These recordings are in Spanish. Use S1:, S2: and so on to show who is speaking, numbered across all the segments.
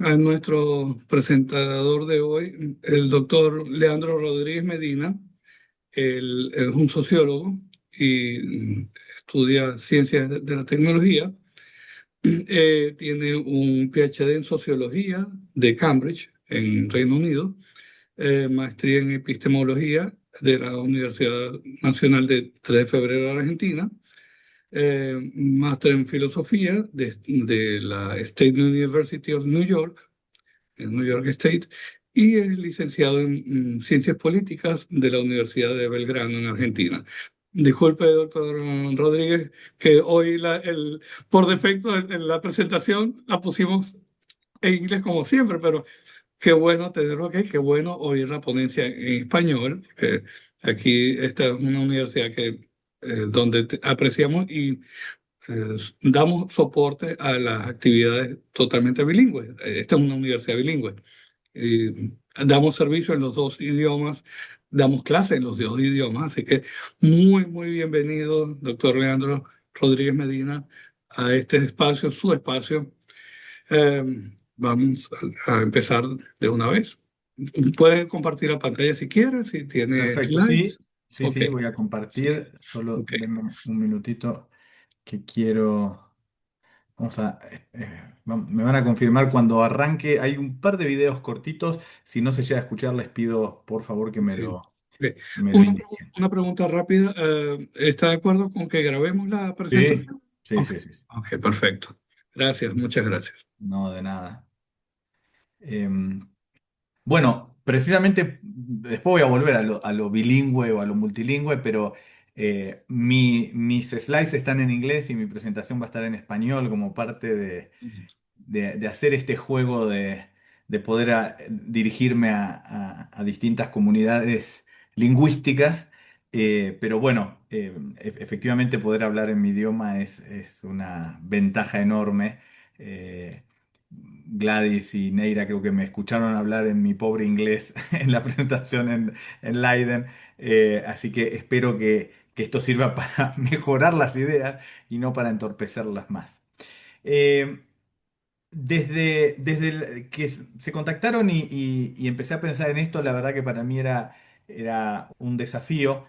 S1: a nuestro presentador de hoy, el doctor Leandro Rodríguez Medina. Él es un sociólogo y estudia ciencias de la tecnología. Tiene un PhD en sociología de Cambridge, en Reino Unido, maestría en epistemología de la Universidad Nacional de 3 de Febrero de Argentina, máster en filosofía de la State University of New York, en New York State, y es licenciado en Ciencias Políticas de la Universidad de Belgrano, en Argentina. Disculpe, doctor Rodríguez, que hoy por defecto en la presentación la pusimos en inglés como siempre, pero qué bueno tenerlo aquí, qué bueno oír la ponencia en español, porque aquí esta es una universidad donde apreciamos y damos soporte a las actividades totalmente bilingües. Esta es una universidad bilingüe. Damos servicio en los dos idiomas, damos clases en los dos idiomas, así que muy bienvenido, doctor Leandro Rodríguez Medina, a este espacio, su espacio. Eh, Vamos a empezar de una vez. Pueden compartir la pantalla si quieren, si tiene
S2: Perfecto, sí,
S1: slides.
S2: sí,
S1: Ok,
S2: sí, voy a
S1: sí,
S2: compartir. Solo
S1: ok.
S2: denme un minutito que quiero. Vamos a. Me van a confirmar cuando arranque. Hay un par de videos cortitos. Si no se llega a escuchar, les pido por favor que
S1: Sí. Ok.
S2: me lo indiquen.
S1: Una pregunta rápida. ¿Está de acuerdo con que grabemos la
S2: Sí,
S1: presentación?
S2: sí,
S1: Ok,
S2: sí, sí.
S1: ok, perfecto. Gracias, muchas gracias.
S2: No, de nada. Em, Bueno, precisamente después voy a volver a lo bilingüe o a lo multilingüe, pero mis slides están en inglés y mi presentación va a estar en español como parte de hacer este juego de poder dirigirme a distintas comunidades lingüísticas. Pero bueno, efectivamente poder hablar en mi idioma es una ventaja enorme. Eh, Gladys y Neira creo que me escucharon hablar en mi pobre inglés en la presentación en Leiden. Así que espero que esto sirva para mejorar las ideas y no para entorpecerlas más. Eh, desde que se contactaron y empecé a pensar en esto, la verdad que para mí era un desafío.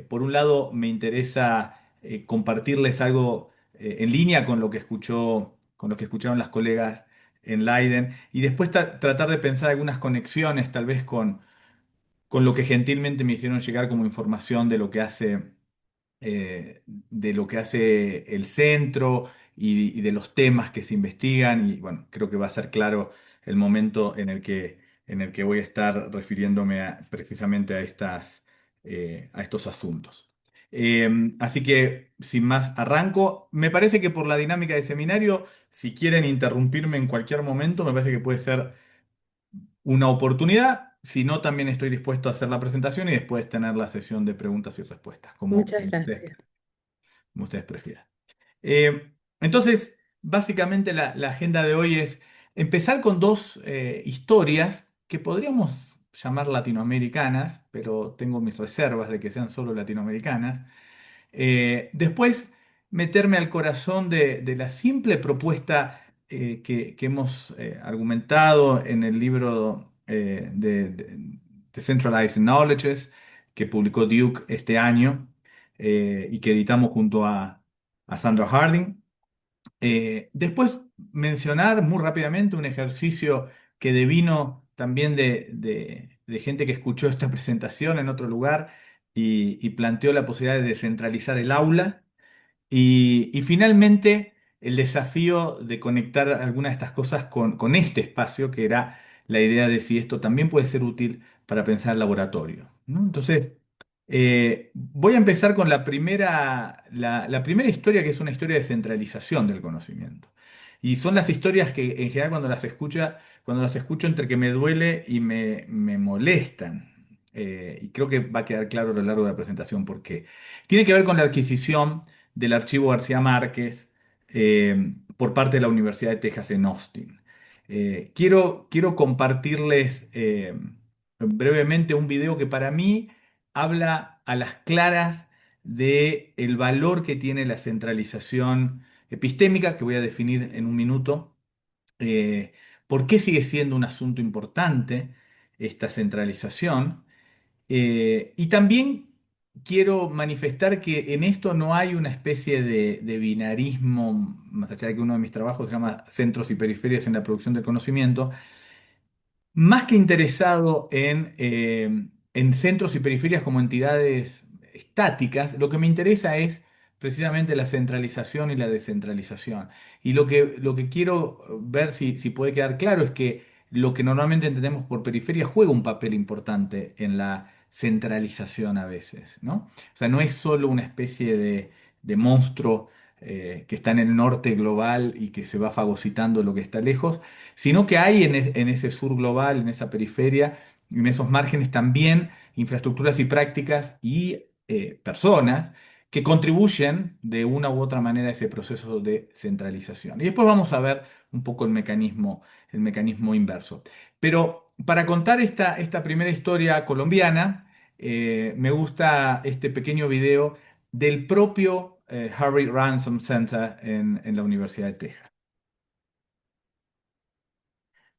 S2: Por un lado, me interesa compartirles algo en línea con lo que con lo que escucharon las colegas en Leiden y después tratar de pensar algunas conexiones, tal vez con lo que gentilmente me hicieron llegar como información de lo que hace el centro y de los temas que se investigan. Y bueno, creo que va a ser claro el momento en el que voy a estar refiriéndome precisamente a estos asuntos. Así que, sin más, arranco. Me parece que por la dinámica de seminario, si quieren interrumpirme en cualquier momento, me parece que puede ser una oportunidad. Si no, también estoy dispuesto a hacer la presentación y después tener la sesión de preguntas y respuestas,
S1: Muchas
S2: ustedes
S1: gracias.
S2: como ustedes prefieran. Entonces, básicamente la agenda de hoy es empezar con dos historias que podríamos llamar latinoamericanas, pero tengo mis reservas de que sean solo latinoamericanas. Después, meterme al corazón de la simple propuesta que hemos argumentado en el libro de Decentralized Knowledges que publicó Duke este año y que editamos junto a Sandra Harding. Después mencionar muy rápidamente un ejercicio que devino también de gente que escuchó esta presentación en otro lugar y planteó la posibilidad de descentralizar el aula. Y finalmente el desafío de conectar algunas de estas cosas con este espacio, que era la idea de si esto también puede ser útil para pensar el laboratorio, ¿no? Entonces, voy a empezar con la primera historia, que es una historia de centralización del conocimiento. Y son las historias que en general cuando las escucho entre que me duele y me molestan. Y creo que va a quedar claro a lo largo de la presentación por qué. Tiene que ver con la adquisición del archivo García Márquez por parte de la Universidad de Texas en Austin. Quiero compartirles brevemente un video que para mí habla a las claras de el valor que tiene la centralización epistémica, que voy a definir en un minuto, eh, por qué sigue siendo un asunto importante esta centralización. Y también quiero manifestar que en esto no hay una especie de binarismo, más allá de que uno de mis trabajos se llama Centros y Periferias en la Producción del Conocimiento, más que interesado en centros y periferias como entidades estáticas, lo que me interesa es precisamente la centralización y la descentralización. Y lo que quiero ver si puede quedar claro es que lo que normalmente entendemos por periferia juega un papel importante en la centralización a veces, ¿no? O sea, no es solo una especie de monstruo que está en el norte global y que se va fagocitando lo que está lejos, sino que hay en ese sur global, en esa periferia, en esos márgenes también infraestructuras y prácticas y personas que contribuyen de una u otra manera a ese proceso de centralización. Y después vamos a ver un poco el mecanismo inverso. Pero para contar esta primera historia colombiana, me gusta este pequeño video del propio Harry Ransom Center en la Universidad de Texas.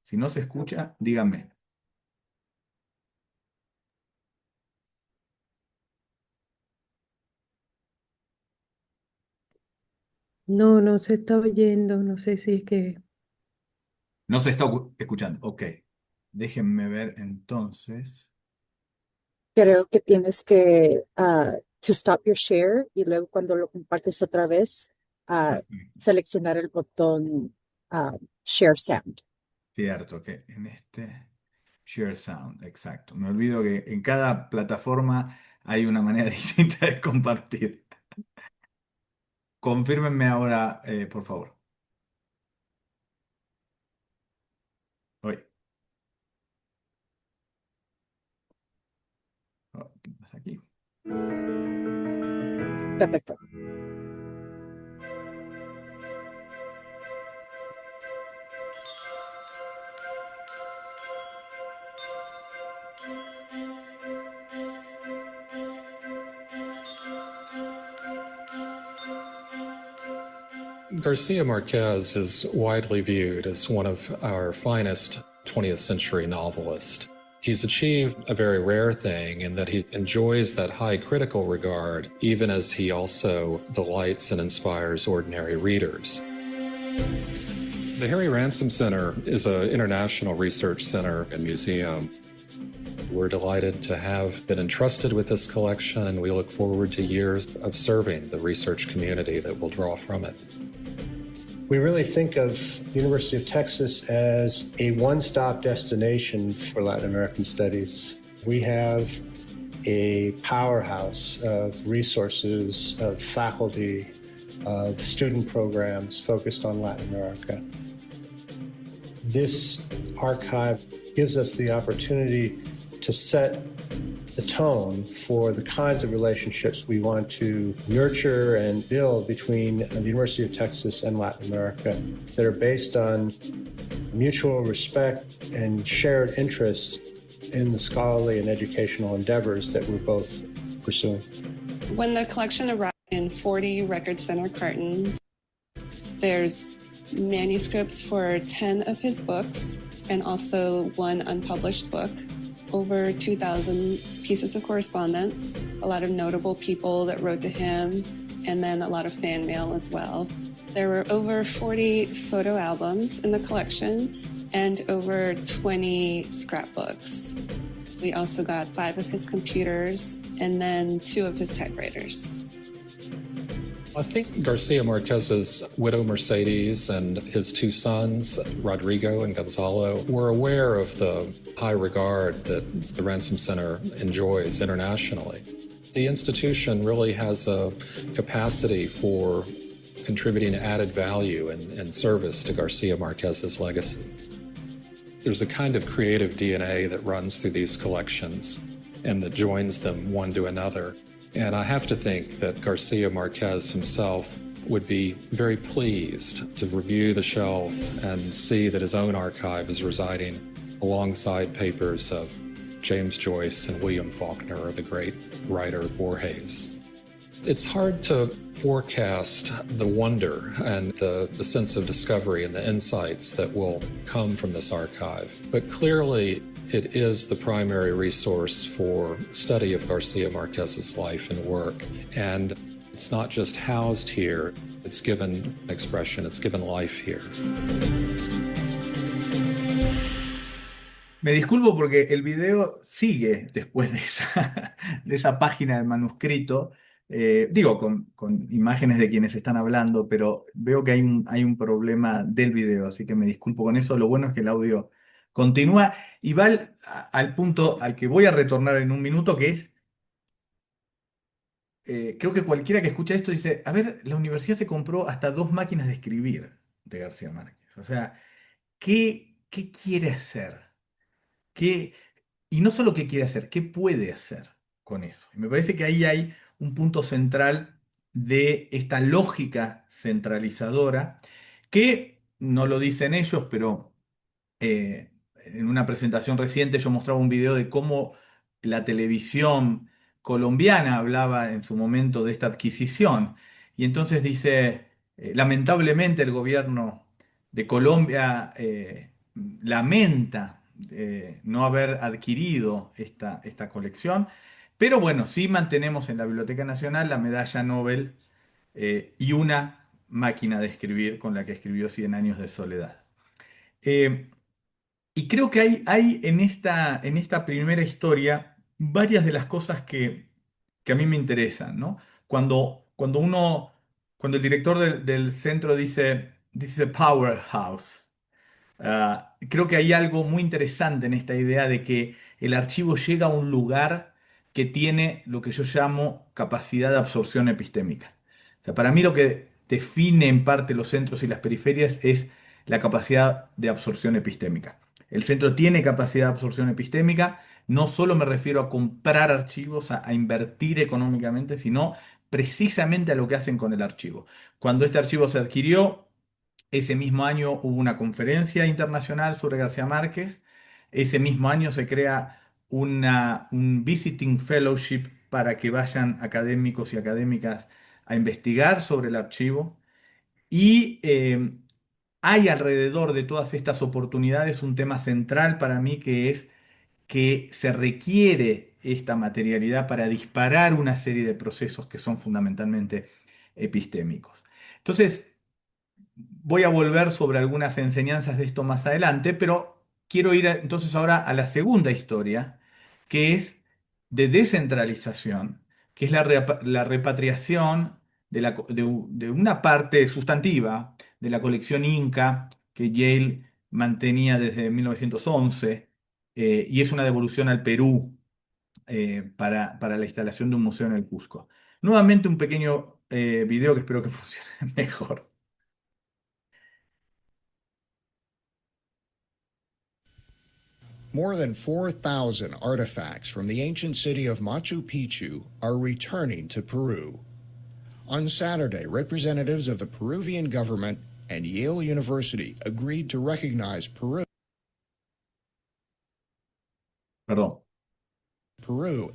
S2: Si no se escucha, díganme.
S3: No, no se está oyendo, no sé si es que...
S2: No se está escuchando. Ok. Déjenme ver entonces.
S4: Creo que tienes que to stop your share y luego cuando lo compartes otra vez,
S2: Perfecto.
S4: seleccionar el botón Share Sound.
S2: Cierto que en este Share Sound, exacto. Me olvido que en cada plataforma hay una manera distinta de compartir. Confírmenme ahora, por favor. Oye. Oh, ¿qué pasa aquí?
S4: Perfecto.
S5: Garcia Marquez is widely viewed as one of our finest 20th century novelists. He's achieved a very rare thing in that he enjoys that high critical regard, even as he also delights and inspires ordinary readers. The Harry Ransom Center is an international research center and museum. We're delighted to have been entrusted with this collection, and we look forward to years of serving the research community that will draw from it.
S6: We really think of the University of Texas as a one-stop destination for Latin American studies. We have a powerhouse of resources, of faculty, of student programs focused on Latin America. This archive gives us the opportunity to set the tone for the kinds of relationships we want to nurture and build between the University of Texas and Latin America that are based on mutual respect and shared interests in the scholarly and educational endeavors that we're both pursuing.
S7: When the collection arrived in 40 Record Center cartons, there's manuscripts for 10 of his books and also one unpublished book. Over 2,000 pieces of correspondence, a lot of notable people that wrote to him, and then a lot of fan mail as well. There were over 40 photo albums in the collection and over 20 scrapbooks. We also got 5 of his computers and then 2 of his typewriters.
S5: I think Garcia Marquez's widow Mercedes and his 2 sons, Rodrigo and Gonzalo, were aware of the high regard that the Ransom Center enjoys internationally. The institution really has a capacity for contributing added value and service to Garcia Marquez's legacy. There's a kind of creative DNA that runs through these collections and that joins them one to another. And I have to think that Garcia Marquez himself would be very pleased to review the shelf and see that his own archive is residing alongside papers of James Joyce and William Faulkner, or the great writer Borges. It's hard to forecast the wonder and the sense of discovery and the insights that will come from this archive. But clearly, it is the primary resource for study of Garcia Marquez's life and work. And it's not just housed here, it's given expression, it's given life here.
S2: Me disculpo porque el video sigue después de esa página del manuscrito. Digo, con imágenes de quienes están hablando, pero veo que hay un problema del video, así que me disculpo con eso. Lo bueno es que el audio continúa y va al punto al que voy a retornar en un minuto, que es, creo que cualquiera que escucha esto dice, a ver, la universidad se compró hasta 2 máquinas de escribir de García Márquez. O sea, ¿qué quiere hacer? ¿Qué, y no solo qué quiere hacer, qué puede hacer con eso? Y me parece que ahí hay un punto central de esta lógica centralizadora que no lo dicen ellos, pero en una presentación reciente yo mostraba un video de cómo la televisión colombiana hablaba en su momento de esta adquisición. Y entonces dice, lamentablemente el gobierno de Colombia lamenta no haber adquirido esta colección, pero bueno, sí mantenemos en la Biblioteca Nacional la medalla Nobel y una máquina de escribir con la que escribió Cien años de soledad. Y creo que hay en esta primera historia varias de las cosas que a mí me interesan, ¿no? Cuando el director del centro dice, "This is a powerhouse", creo que hay algo muy interesante en esta idea de que el archivo llega a un lugar que tiene lo que yo llamo capacidad de absorción epistémica. O sea, para mí lo que define en parte los centros y las periferias es la capacidad de absorción epistémica. El centro tiene capacidad de absorción epistémica, no solo me refiero a comprar archivos, a invertir económicamente, sino precisamente a lo que hacen con el archivo. Cuando este archivo se adquirió, ese mismo año hubo una conferencia internacional sobre García Márquez. Ese mismo año se crea un visiting fellowship para que vayan académicos y académicas a investigar sobre el archivo. Y hay alrededor de todas estas oportunidades un tema central para mí, que es que se requiere esta materialidad para disparar una serie de procesos que son fundamentalmente epistémicos. Entonces, voy a volver sobre algunas enseñanzas de esto más adelante, pero quiero ir entonces ahora a la segunda historia, que es de descentralización, que es la repatriación de una parte sustantiva de la colección Inca que Yale mantenía desde 1911, y es una devolución al Perú para la instalación de un museo en el Cusco. Nuevamente un pequeño video que espero que funcione mejor.
S8: More than 4,000 artifacts from the ancient city of Machu Picchu are returning to Peru. On Saturday, representatives of the Peruvian government and Yale University agreed to recognize Peru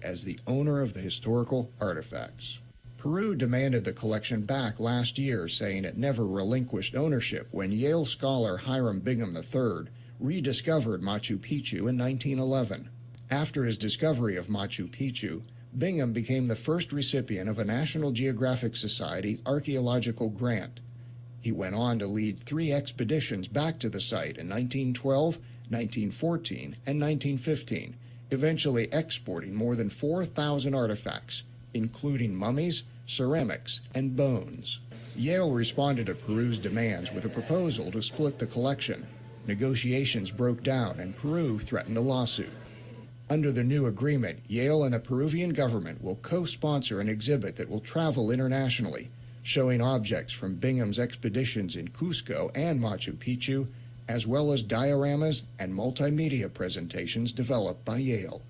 S8: as the owner of the historical artifacts. Peru demanded the collection back last year, saying it never relinquished ownership when Yale scholar Hiram Bingham III rediscovered Machu Picchu in 1911. After his discovery of Machu Picchu, Bingham became the first recipient of a National Geographic Society archaeological grant. He went on to lead 3 expeditions back to the site in 1912, 1914, and 1915, eventually exporting more than 4,000 artifacts, including mummies, ceramics, and bones. Yale responded to Peru's demands with a proposal to split the collection. Negotiations broke down and Peru threatened a lawsuit. Under the new agreement, Yale and the Peruvian government will co-sponsor an exhibit that will travel internationally, showing objects from Bingham's expeditions in Cusco and Machu Picchu, as well as dioramas and multimedia presentations developed by Yale.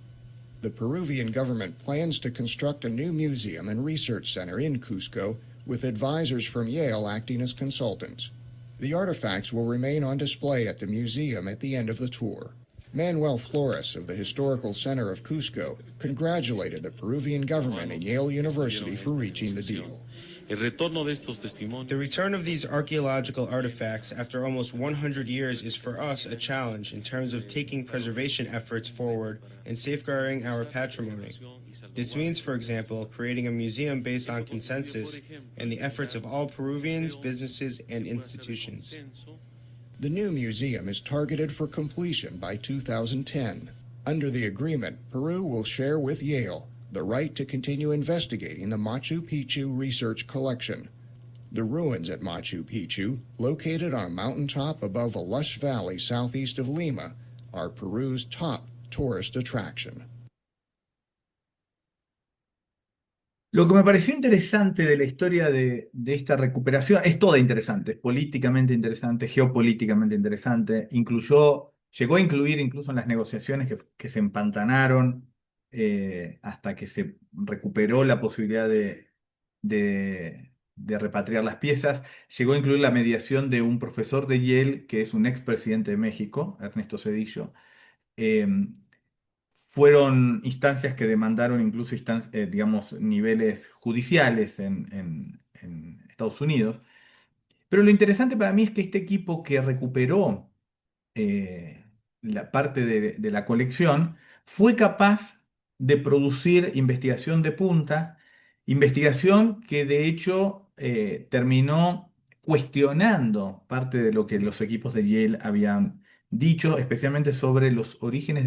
S8: The Peruvian government plans to construct a new museum and research center in Cusco, with advisors from Yale acting as consultants. The artifacts will remain on display at the museum at the end of the tour. Manuel Flores of the Historical Center of Cusco congratulated the Peruvian government and Yale University for reaching the deal.
S9: The return of these archaeological artifacts after almost 100 years is for us a challenge in terms of taking preservation efforts forward and safeguarding our patrimony. This means, for example, creating a museum based on consensus and the efforts of all Peruvians, businesses, and institutions.
S8: The new museum is targeted for completion by 2010. Under the agreement, Peru will share with Yale the right to continue investigating the Machu Picchu research collection. The ruins at Machu Picchu, located on a mountaintop above a lush valley southeast of Lima, are Peru's top tourist attraction.
S2: Lo que me pareció interesante de la historia de esta recuperación, es toda interesante, es políticamente interesante, geopolíticamente interesante, llegó a incluir incluso en las negociaciones que se empantanaron hasta que se recuperó la posibilidad de repatriar las piezas, llegó a incluir la mediación de un profesor de Yale, que es un expresidente de México, Ernesto Zedillo. Fueron instancias que demandaron incluso digamos, niveles judiciales en Estados Unidos. Pero lo interesante para mí es que este equipo que recuperó la parte de la colección fue capaz de producir investigación de punta, investigación que de hecho terminó cuestionando parte de lo que los equipos de Yale habían dicho, especialmente sobre los orígenes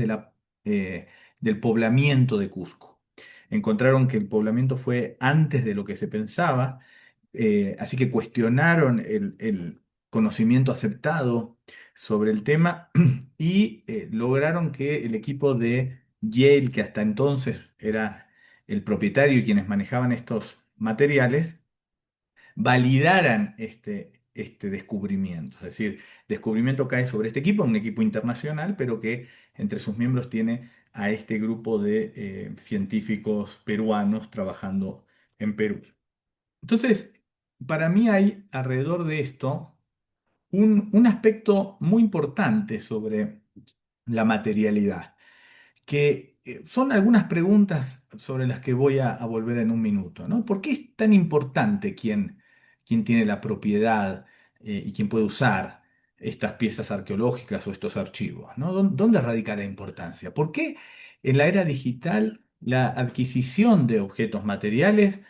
S2: del poblamiento de Cusco. Encontraron que el poblamiento fue antes de lo que se pensaba, así que cuestionaron el conocimiento aceptado sobre el tema y lograron que el equipo de Yale, que hasta entonces era el propietario y quienes manejaban estos materiales, validaran este descubrimiento. Es decir, descubrimiento cae sobre este equipo, un equipo internacional, pero que entre sus miembros tiene a este grupo de científicos peruanos trabajando en Perú. Entonces, para mí hay alrededor de esto un aspecto muy importante sobre la materialidad, que son algunas preguntas sobre las que voy a volver en un minuto, ¿no? ¿Por qué es tan importante quién tiene la propiedad y quién puede usar estas piezas arqueológicas o estos archivos, ¿no? ¿Dónde radica la importancia? ¿Por qué en la era digital la adquisición de objetos materiales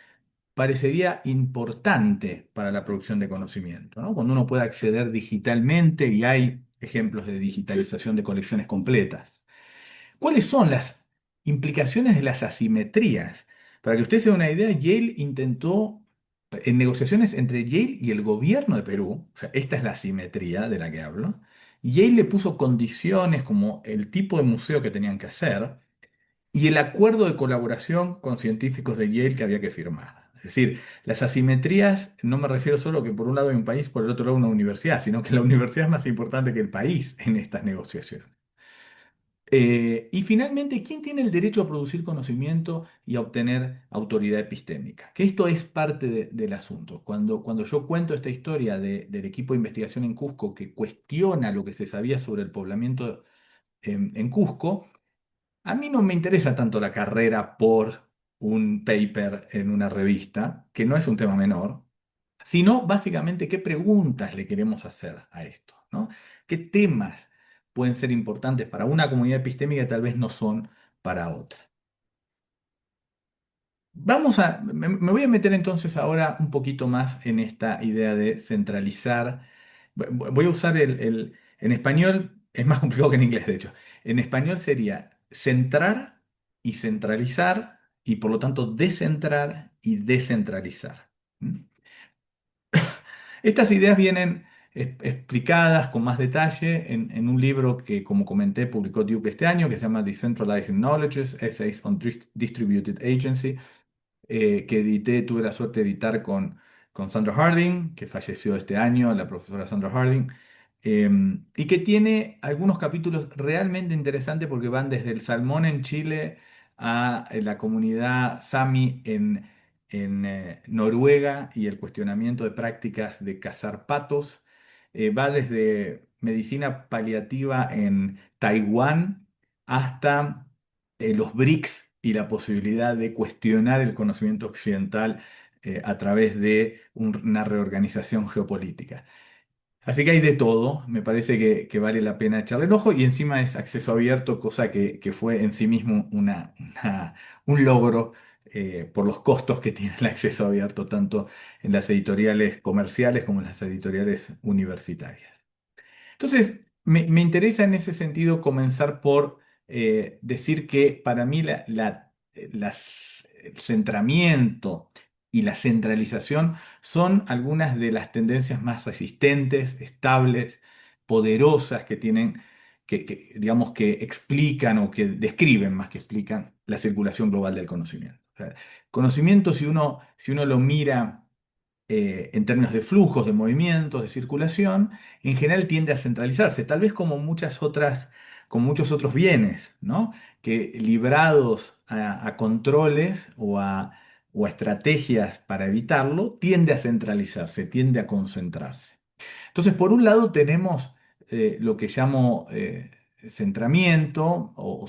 S2: parecería importante para la producción de conocimiento, ¿no? Cuando uno puede acceder digitalmente y hay ejemplos de digitalización de colecciones completas? ¿Cuáles son las implicaciones de las asimetrías? Para que usted se dé una idea, Yale intentó, en negociaciones entre Yale y el gobierno de Perú, o sea, esta es la asimetría de la que hablo, Yale le puso condiciones como el tipo de museo que tenían que hacer y el acuerdo de colaboración con científicos de Yale que había que firmar. Es decir, las asimetrías no me refiero solo que por un lado hay un país, por el otro lado una universidad, sino que la universidad es más importante que el país en estas negociaciones. Y finalmente, ¿quién tiene el derecho a producir conocimiento y a obtener autoridad epistémica? Que esto es parte del asunto. Cuando yo cuento esta historia del equipo de investigación en Cusco que cuestiona lo que se sabía sobre el poblamiento en Cusco, a mí no me interesa tanto la carrera por un paper en una revista, que no es un tema menor, sino básicamente qué preguntas le queremos hacer a esto, ¿no? ¿Qué temas pueden ser importantes para una comunidad epistémica y tal vez no son para otra? Me voy a meter entonces ahora un poquito más en esta idea de centralizar. Voy a usar en español, es más complicado que en inglés, de hecho. En español sería centrar y centralizar, y por lo tanto descentrar y descentralizar. ¿Mm? Estas ideas vienen explicadas con más detalle en un libro que, como comenté, publicó Duke este año, que se llama Decentralizing Knowledges, Essays on Distributed Agency, que tuve la suerte de editar con Sandra Harding, que falleció este año, la profesora Sandra Harding, y que tiene algunos capítulos realmente interesantes porque van desde el salmón en Chile a la comunidad Sami en Noruega y el cuestionamiento de prácticas de cazar patos, va desde medicina paliativa en Taiwán hasta los BRICS y la posibilidad de cuestionar el conocimiento occidental a través de una reorganización geopolítica. Así que hay de todo, me parece que vale la pena echarle el ojo y encima es acceso abierto, cosa que fue en sí mismo un logro por los costos que tiene el acceso abierto, tanto en las editoriales comerciales como en las editoriales universitarias. Entonces, me interesa en ese sentido comenzar por decir que para mí el centramiento y la centralización son algunas de las tendencias más resistentes, estables, poderosas que tienen, digamos, que explican o que describen más que explican la circulación global del conocimiento. O sea, conocimiento, si uno lo mira en términos de flujos, de movimientos, de circulación, en general tiende a centralizarse, tal vez como muchos otros bienes, ¿no? Que librados a controles o a estrategias para evitarlo, tiende a centralizarse, tiende a concentrarse. Entonces, por un lado tenemos lo que llamo centramiento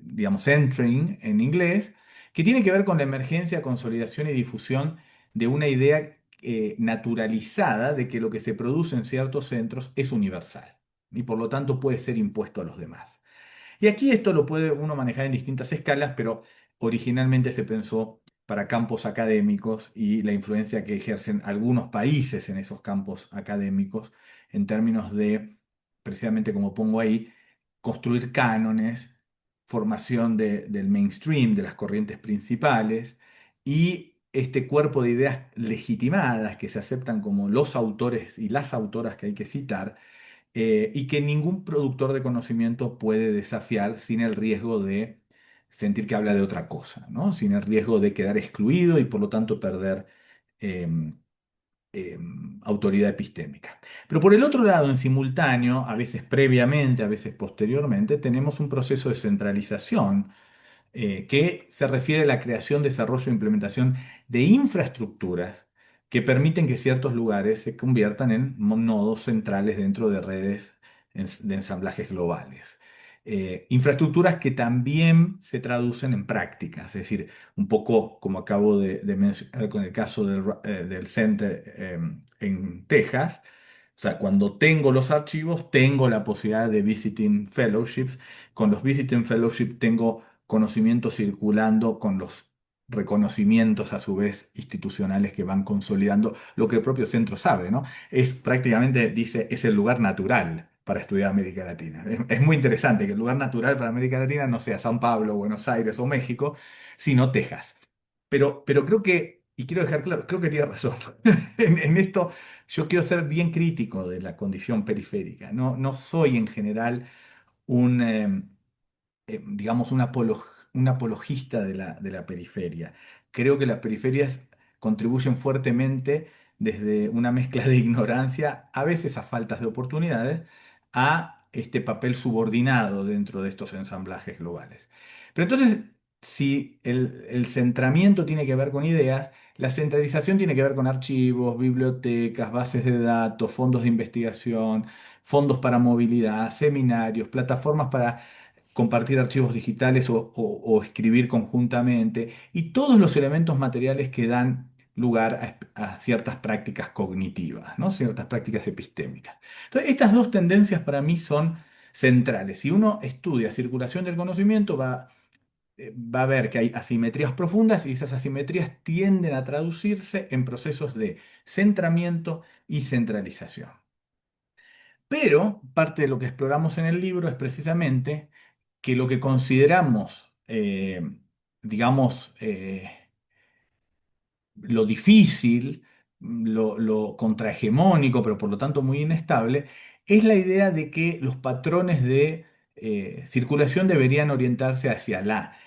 S2: digamos centering en inglés, que tiene que ver con la emergencia, consolidación y difusión de una idea naturalizada de que lo que se produce en ciertos centros es universal y por lo tanto puede ser impuesto a los demás. Y aquí esto lo puede uno manejar en distintas escalas, pero originalmente se pensó para campos académicos y la influencia que ejercen algunos países en esos campos académicos en términos de, precisamente como pongo ahí, construir cánones, formación del mainstream, de las corrientes principales y este cuerpo de ideas legitimadas que se aceptan como los autores y las autoras que hay que citar y que ningún productor de conocimiento puede desafiar sin el riesgo de sentir que habla de otra cosa, ¿no? Sin el riesgo de quedar excluido y por lo tanto perder em, autoridad epistémica. Pero por el otro lado, en simultáneo, a veces previamente, a veces posteriormente, tenemos un proceso de centralización que se refiere a la creación, desarrollo e implementación de infraestructuras que permiten que ciertos lugares se conviertan en nodos centrales dentro de redes de ensamblajes globales. Infraestructuras que también se traducen en prácticas, es decir, un poco como acabo de mencionar con el caso del Center en Texas. O sea, cuando tengo los archivos, tengo la posibilidad de visiting fellowships. Con los visiting fellowships tengo conocimiento circulando con los reconocimientos a su vez institucionales que van consolidando lo que el propio centro sabe, ¿no? Es prácticamente, dice, es el lugar natural para estudiar América Latina. Es muy interesante que el lugar natural para América Latina no sea San Pablo, Buenos Aires o México, sino Texas. Pero creo que, y quiero dejar claro, creo que tiene razón. En esto yo quiero ser bien crítico de la condición periférica. No soy en general un digamos, un apologista de la periferia. Creo que las periferias contribuyen fuertemente desde una mezcla de ignorancia, a veces a faltas de oportunidades, a este papel subordinado dentro de estos ensamblajes globales. Pero entonces, si el centramiento tiene que ver con ideas, la centralización tiene que ver con archivos, bibliotecas, bases de datos, fondos de investigación, fondos para movilidad, seminarios, plataformas para compartir archivos digitales o escribir conjuntamente, y todos los elementos materiales que dan lugar a ciertas prácticas cognitivas, ¿no? Ciertas prácticas epistémicas. Entonces, estas dos tendencias para mí son centrales. Si uno estudia circulación del conocimiento, va a ver que hay asimetrías profundas y esas asimetrías tienden a traducirse en procesos de centramiento y centralización. Pero parte de lo que exploramos en el libro es precisamente que lo que consideramos, digamos, lo difícil, lo contrahegemónico, pero por lo tanto muy inestable, es la idea de que los patrones de circulación deberían orientarse hacia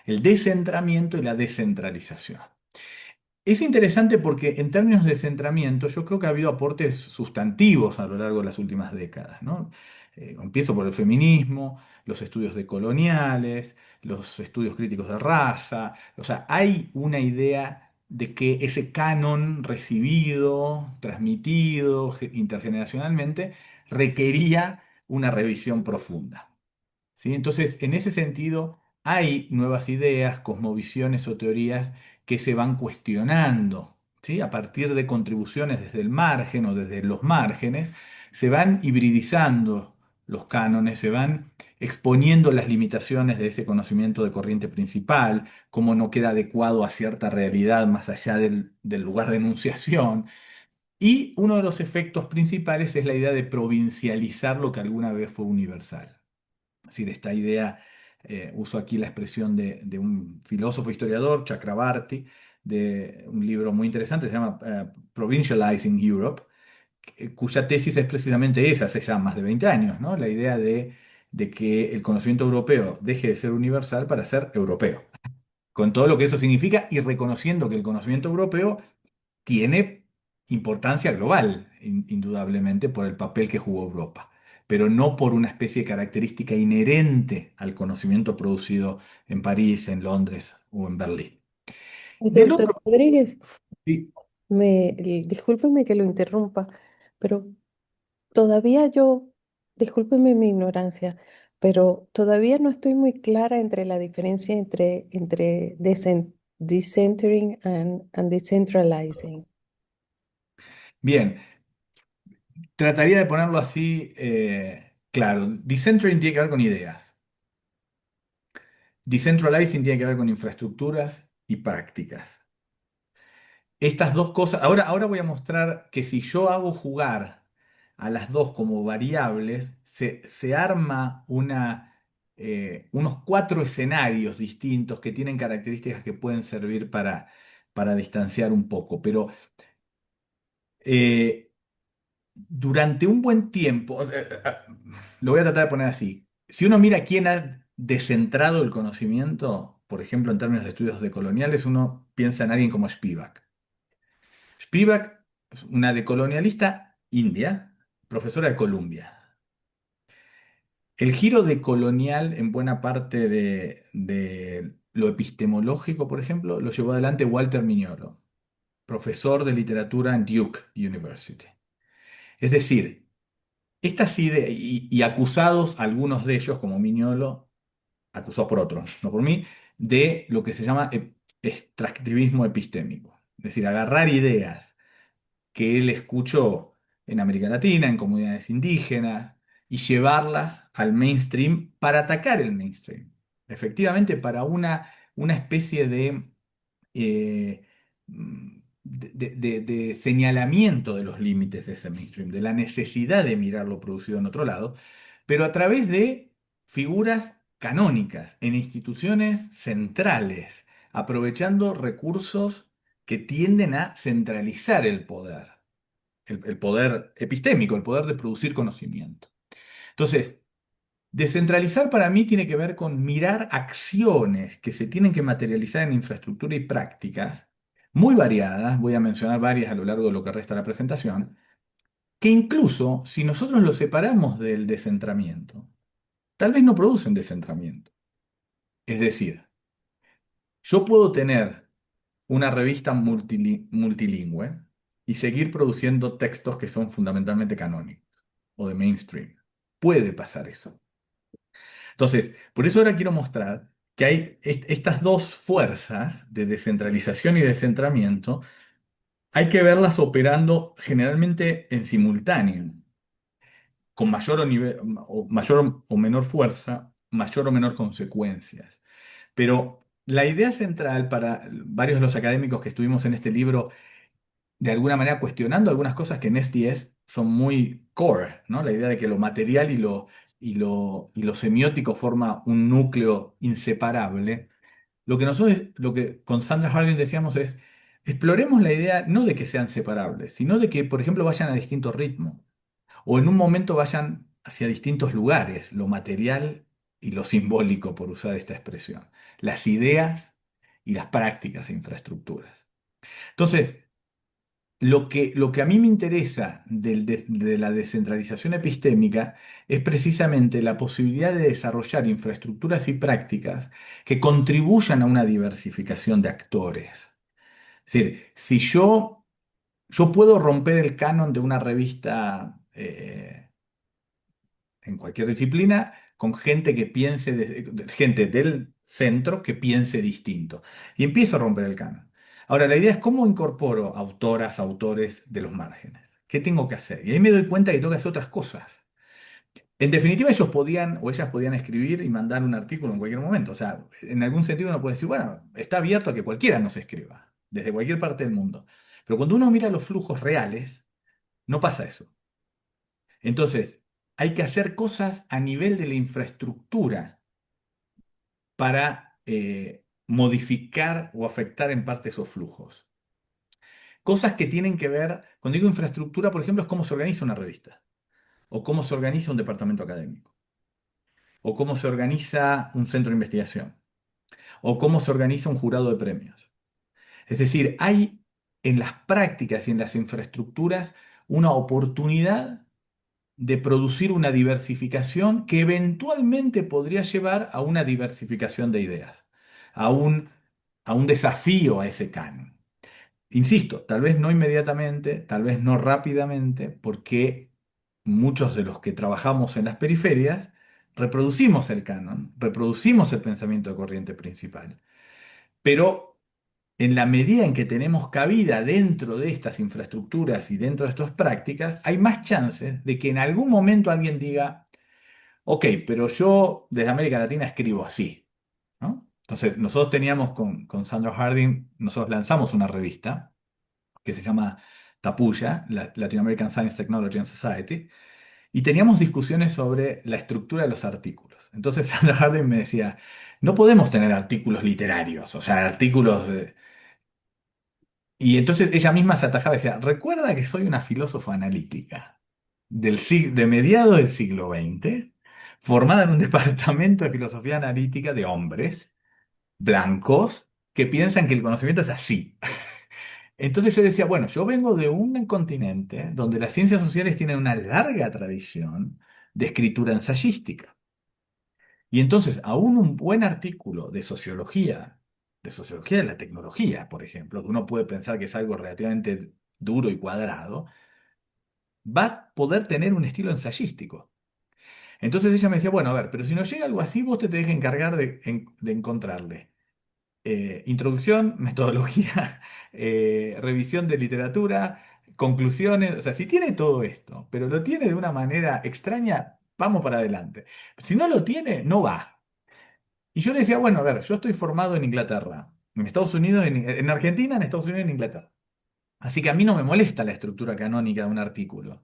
S2: el descentramiento y la descentralización. Es interesante porque en términos de centramiento yo creo que ha habido aportes sustantivos a lo largo de las últimas décadas, ¿no? Empiezo por el feminismo, los estudios decoloniales, los estudios críticos de raza, o sea, hay una idea de que ese canon recibido, transmitido intergeneracionalmente, requería una revisión profunda. ¿Sí? Entonces, en ese sentido, hay nuevas ideas, cosmovisiones o teorías que se van cuestionando, ¿sí? A partir de contribuciones desde el margen o desde los márgenes, se van hibridizando los cánones, se van exponiendo las limitaciones de ese conocimiento de corriente principal, cómo no queda adecuado a cierta realidad más allá del lugar de enunciación. Y uno de los efectos principales es la idea de provincializar lo que alguna vez fue universal. Es decir, esta idea, uso aquí la expresión de un filósofo historiador, Chakrabarty, de un libro muy interesante, se llama Provincializing Europe, cuya tesis es precisamente esa, hace ya más de 20 años, ¿no? La idea de que el conocimiento europeo deje de ser universal para ser europeo, con todo lo que eso significa y reconociendo que el conocimiento europeo tiene importancia global, indudablemente, por el papel que jugó Europa, pero no por una especie de característica inherente al conocimiento producido en París, en Londres o en Berlín. Del
S3: Doctor
S2: otro,
S3: Rodríguez,
S2: sí,
S3: discúlpeme que lo interrumpa, pero todavía discúlpeme mi ignorancia, pero todavía no estoy muy clara entre la diferencia entre decentering and decentralizing.
S2: bien, trataría de ponerlo así, claro. Decentering tiene que ver con ideas. Decentralizing tiene que ver con infraestructuras y prácticas. Estas dos cosas, ahora voy a mostrar que si yo hago jugar a las dos como variables, se arma unos cuatro escenarios distintos que tienen características que pueden servir para distanciar un poco. Pero eh, durante un buen tiempo, lo voy a tratar de poner así, si uno mira quién ha descentrado el conocimiento, por ejemplo, en términos de estudios decoloniales, uno piensa en alguien como Spivak. Spivak es una decolonialista india, profesora de Columbia. El giro decolonial en buena parte de lo epistemológico, por ejemplo, lo llevó adelante Walter Mignolo, profesor de literatura en Duke University. Es decir, estas ideas, y acusados algunos de ellos, como Mignolo, acusados por otros, no por mí, de lo que se llama extractivismo epistémico. Es decir, agarrar ideas que él escuchó en América Latina, en comunidades indígenas, y llevarlas al mainstream para atacar el mainstream. Efectivamente, para una especie eh, de señalamiento de los límites de ese mainstream, de la necesidad de mirar lo producido en otro lado, pero a través de figuras canónicas, en instituciones centrales, aprovechando recursos que tienden a centralizar el poder, el poder epistémico, el poder de producir conocimiento. Entonces, descentralizar para mí tiene que ver con mirar acciones que se tienen que materializar en infraestructura y prácticas muy variadas, voy a mencionar varias a lo largo de lo que resta de la presentación, que incluso si nosotros lo separamos del descentramiento, tal vez no producen descentramiento. Es decir, yo puedo tener una revista multilingüe y seguir produciendo textos que son fundamentalmente canónicos o de mainstream. Puede pasar eso. Entonces, por eso ahora quiero mostrar que hay estas dos fuerzas de descentralización y descentramiento, hay que verlas operando generalmente en simultáneo, con mayor o menor fuerza, mayor o menor consecuencias. Pero la idea central para varios de los académicos que estuvimos en este libro, de alguna manera cuestionando algunas cosas que en SDS son muy core, ¿no? La idea de que lo material y lo semiótico forma un núcleo inseparable. Lo que con Sandra Harding decíamos es, exploremos la idea no de que sean separables, sino de que, por ejemplo, vayan a distinto ritmo, o en un momento vayan hacia distintos lugares, lo material y lo simbólico, por usar esta expresión, las ideas y las prácticas e infraestructuras. Entonces, lo que a mí me interesa de la descentralización epistémica es precisamente la posibilidad de desarrollar infraestructuras y prácticas que contribuyan a una diversificación de actores. Es decir, si yo puedo romper el canon de una revista en cualquier disciplina con gente que piense, gente del centro que piense distinto. Y empiezo a romper el canon. Ahora, la idea es cómo incorporo autoras, autores de los márgenes. ¿Qué tengo que hacer? Y ahí me doy cuenta que tengo que hacer otras cosas. En definitiva, ellos podían o ellas podían escribir y mandar un artículo en cualquier momento. O sea, en algún sentido uno puede decir, bueno, está abierto a que cualquiera nos escriba, desde cualquier parte del mundo. Pero cuando uno mira los flujos reales, no pasa eso. Entonces, hay que hacer cosas a nivel de la infraestructura para modificar o afectar en parte esos flujos. Cosas que tienen que ver, cuando digo infraestructura, por ejemplo, es cómo se organiza una revista, o cómo se organiza un departamento académico, o cómo se organiza un centro de investigación, o cómo se organiza un jurado de premios. Es decir, hay en las prácticas y en las infraestructuras una oportunidad de producir una diversificación que eventualmente podría llevar a una diversificación de ideas, a un desafío a ese canon. Insisto, tal vez no inmediatamente, tal vez no rápidamente, porque muchos de los que trabajamos en las periferias reproducimos el canon, reproducimos el pensamiento de corriente principal, pero en la medida en que tenemos cabida dentro de estas infraestructuras y dentro de estas prácticas, hay más chances de que en algún momento alguien diga, ok, pero yo desde América Latina escribo así, ¿no? Entonces, nosotros teníamos con Sandra Harding, nosotros lanzamos una revista que se llama Tapuya, Latin American Science, Technology and Society, y teníamos discusiones sobre la estructura de los artículos. Entonces Sandra Harding me decía, no podemos tener artículos literarios, o sea, artículos... Y entonces ella misma se atajaba y decía, recuerda que soy una filósofa analítica de mediados del siglo XX, formada en un departamento de filosofía analítica de hombres blancos que piensan que el conocimiento es así. Entonces yo decía, bueno, yo vengo de un continente donde las ciencias sociales tienen una larga tradición de escritura ensayística. Y entonces, aún un buen artículo de sociología de la tecnología, por ejemplo, que uno puede pensar que es algo relativamente duro y cuadrado, va a poder tener un estilo ensayístico. Entonces ella me decía, bueno, a ver, pero si nos llega algo así, vos te tenés que encargar de encontrarle introducción, metodología, revisión de literatura, conclusiones, o sea, si tiene todo esto, pero lo tiene de una manera extraña, vamos para adelante. Si no lo tiene, no va. Y yo le decía, bueno, a ver, yo estoy formado en Inglaterra, en Estados Unidos, en Argentina, en Estados Unidos y en Inglaterra. Así que a mí no me molesta la estructura canónica de un artículo.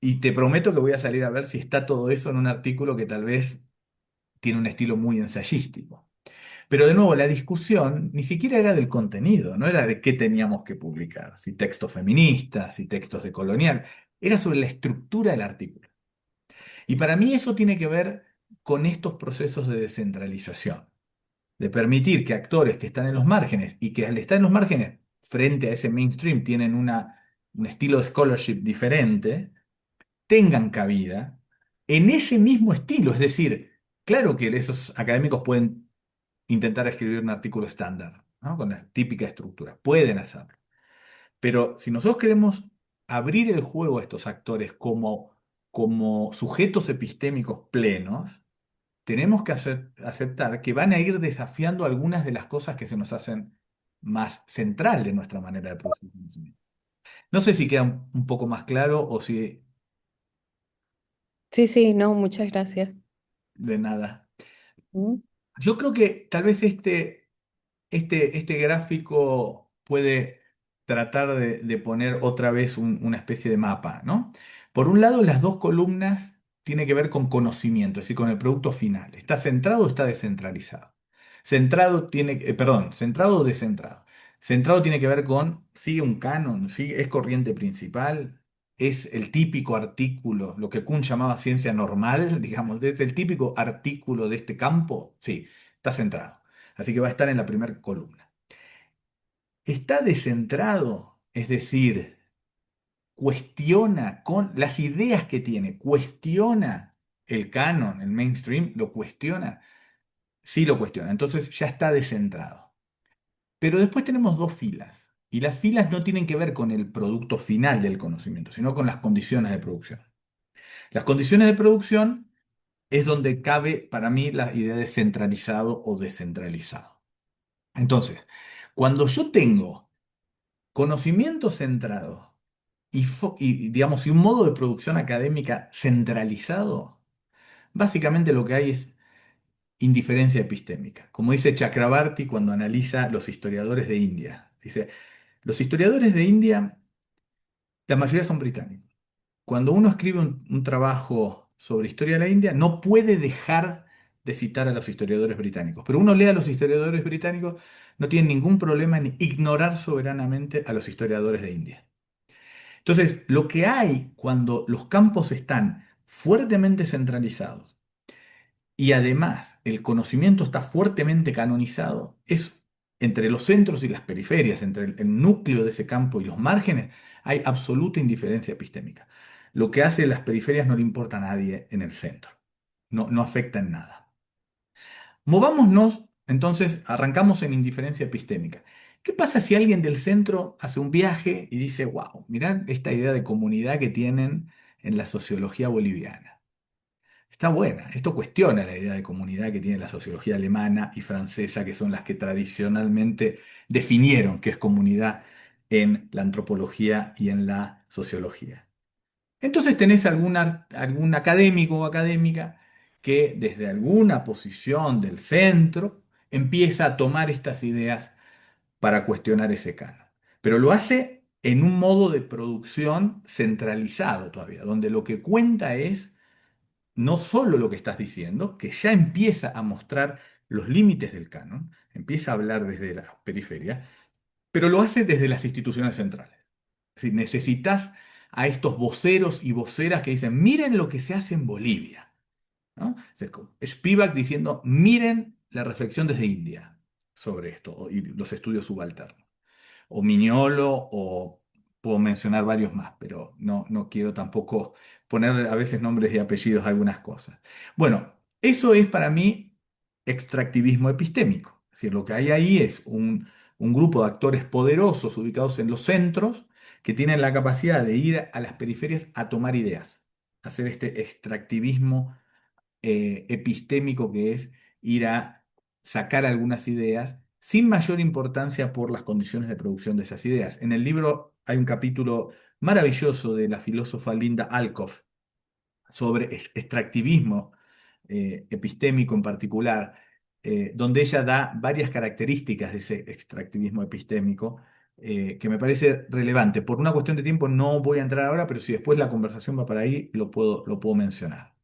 S2: Y te prometo que voy a salir a ver si está todo eso en un artículo que tal vez tiene un estilo muy ensayístico. Pero de nuevo, la discusión ni siquiera era del contenido, no era de qué teníamos que publicar, si textos feministas, si textos de colonial, era sobre la estructura del artículo. Y para mí eso tiene que ver con estos procesos de descentralización, de permitir que actores que están en los márgenes y que al estar en los márgenes frente a ese mainstream tienen un estilo de scholarship diferente, tengan cabida en ese mismo estilo. Es decir, claro que esos académicos pueden intentar escribir un artículo estándar, ¿no? Con la típica estructura. Pueden hacerlo. Pero si nosotros queremos abrir el juego a estos actores como sujetos epistémicos plenos, tenemos que aceptar que van a ir desafiando algunas de las cosas que se nos hacen más central de nuestra manera de producir conocimiento. No sé si queda un poco más claro o si
S3: Sí, sí, no, muchas gracias.
S2: de nada.
S3: Mm.
S2: Yo creo que tal vez este gráfico puede tratar de poner otra vez una especie de mapa, ¿no? Por un lado, las dos columnas tienen que ver con conocimiento, es decir, con el producto final. ¿Está centrado o está descentralizado? Centrado o descentrado. Centrado tiene que ver con, sigue un canon, es corriente principal, es el típico artículo, lo que Kuhn llamaba ciencia normal, digamos, es el típico artículo de este campo, sí, está centrado. Así que va a estar en la primera columna. Está descentrado, es decir, cuestiona con las ideas que tiene, cuestiona el canon, el mainstream, lo cuestiona, sí lo cuestiona, entonces ya está descentrado. Pero después tenemos dos filas. Y las filas no tienen que ver con el producto final del conocimiento, sino con las condiciones de producción. Las condiciones de producción es donde cabe para mí la idea de centralizado o descentralizado. Entonces, cuando yo tengo conocimiento centrado digamos, y un modo de producción académica centralizado, básicamente lo que hay es indiferencia epistémica. Como dice Chakrabarty cuando analiza los historiadores de India. Dice, los historiadores de India, la mayoría son británicos. Cuando uno escribe un trabajo sobre historia de la India, no puede dejar de citar a los historiadores británicos. Pero uno lee a los historiadores británicos, no tiene ningún problema en ignorar soberanamente a los historiadores de India. Entonces, lo que hay cuando los campos están fuertemente centralizados y además el conocimiento está fuertemente canonizado, es entre los centros y las periferias, entre el núcleo de ese campo y los márgenes, hay absoluta indiferencia epistémica. Lo que hace las periferias no le importa a nadie en el centro, no afecta en nada. Movámonos, entonces, arrancamos en indiferencia epistémica. ¿Qué pasa si alguien del centro hace un viaje y dice, wow, mirá esta idea de comunidad que tienen en la sociología boliviana? Está buena. Esto cuestiona la idea de comunidad que tiene la sociología alemana y francesa, que son las que tradicionalmente definieron qué es comunidad en la antropología y en la sociología. Entonces tenés algún académico o académica que desde alguna posición del centro empieza a tomar estas ideas para cuestionar ese canon. Pero lo hace en un modo de producción centralizado todavía, donde lo que cuenta es no solo lo que estás diciendo, que ya empieza a mostrar los límites del canon, empieza a hablar desde la periferia, pero lo hace desde las instituciones centrales. Es decir, necesitas a estos voceros y voceras que dicen, miren lo que se hace en Bolivia, ¿no? Spivak diciendo, miren la reflexión desde India sobre esto y los estudios subalternos o Mignolo, o puedo mencionar varios más, pero no quiero tampoco poner a veces nombres y apellidos a algunas cosas. Bueno, eso es para mí extractivismo epistémico. Es decir, lo que hay ahí es un grupo de actores poderosos ubicados en los centros que tienen la capacidad de ir a las periferias a tomar ideas, hacer este extractivismo epistémico que es ir a sacar algunas ideas sin mayor importancia por las condiciones de producción de esas ideas. En el libro hay un capítulo maravilloso de la filósofa Linda Alcoff sobre extractivismo epistémico en particular, donde ella da varias características de ese extractivismo epistémico que me parece relevante. Por una cuestión de tiempo no voy a entrar ahora, pero si después la conversación va para ahí, lo puedo mencionar.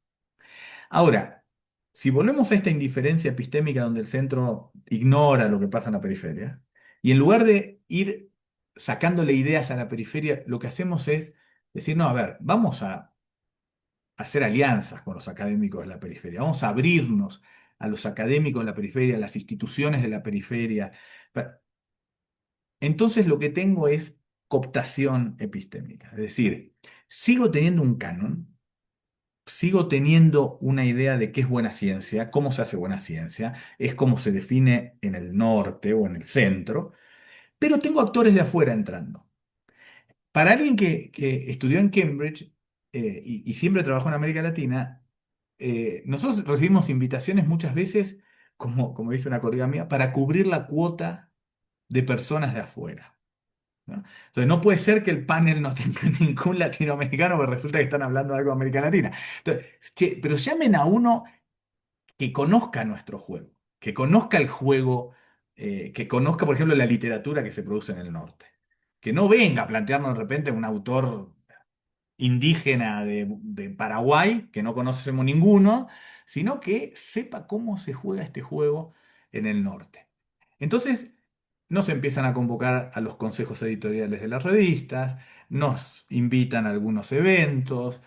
S2: Ahora, si volvemos a esta indiferencia epistémica donde el centro ignora lo que pasa en la periferia, y en lugar de ir sacándole ideas a la periferia, lo que hacemos es decir, no, a ver, vamos a hacer alianzas con los académicos de la periferia, vamos a abrirnos a los académicos de la periferia, a las instituciones de la periferia. Entonces lo que tengo es cooptación epistémica, es decir, sigo teniendo un canon, sigo teniendo una idea de qué es buena ciencia, cómo se hace buena ciencia, es cómo se define en el norte o en el centro, pero tengo actores de afuera entrando. Para alguien que estudió en Cambridge y siempre trabajó en América Latina, nosotros recibimos invitaciones muchas veces, como dice una colega mía, para cubrir la cuota de personas de afuera, ¿no? Entonces no puede ser que el panel no tenga ningún latinoamericano, porque resulta que están hablando de algo de América Latina. Entonces, che, pero llamen a uno que conozca nuestro juego, que conozca el juego, que conozca, por ejemplo, la literatura que se produce en el norte. Que no venga a plantearnos de repente un autor indígena de Paraguay, que no conocemos ninguno, sino que sepa cómo se juega este juego en el norte. Entonces, nos empiezan a convocar a los consejos editoriales de las revistas, nos invitan a algunos eventos,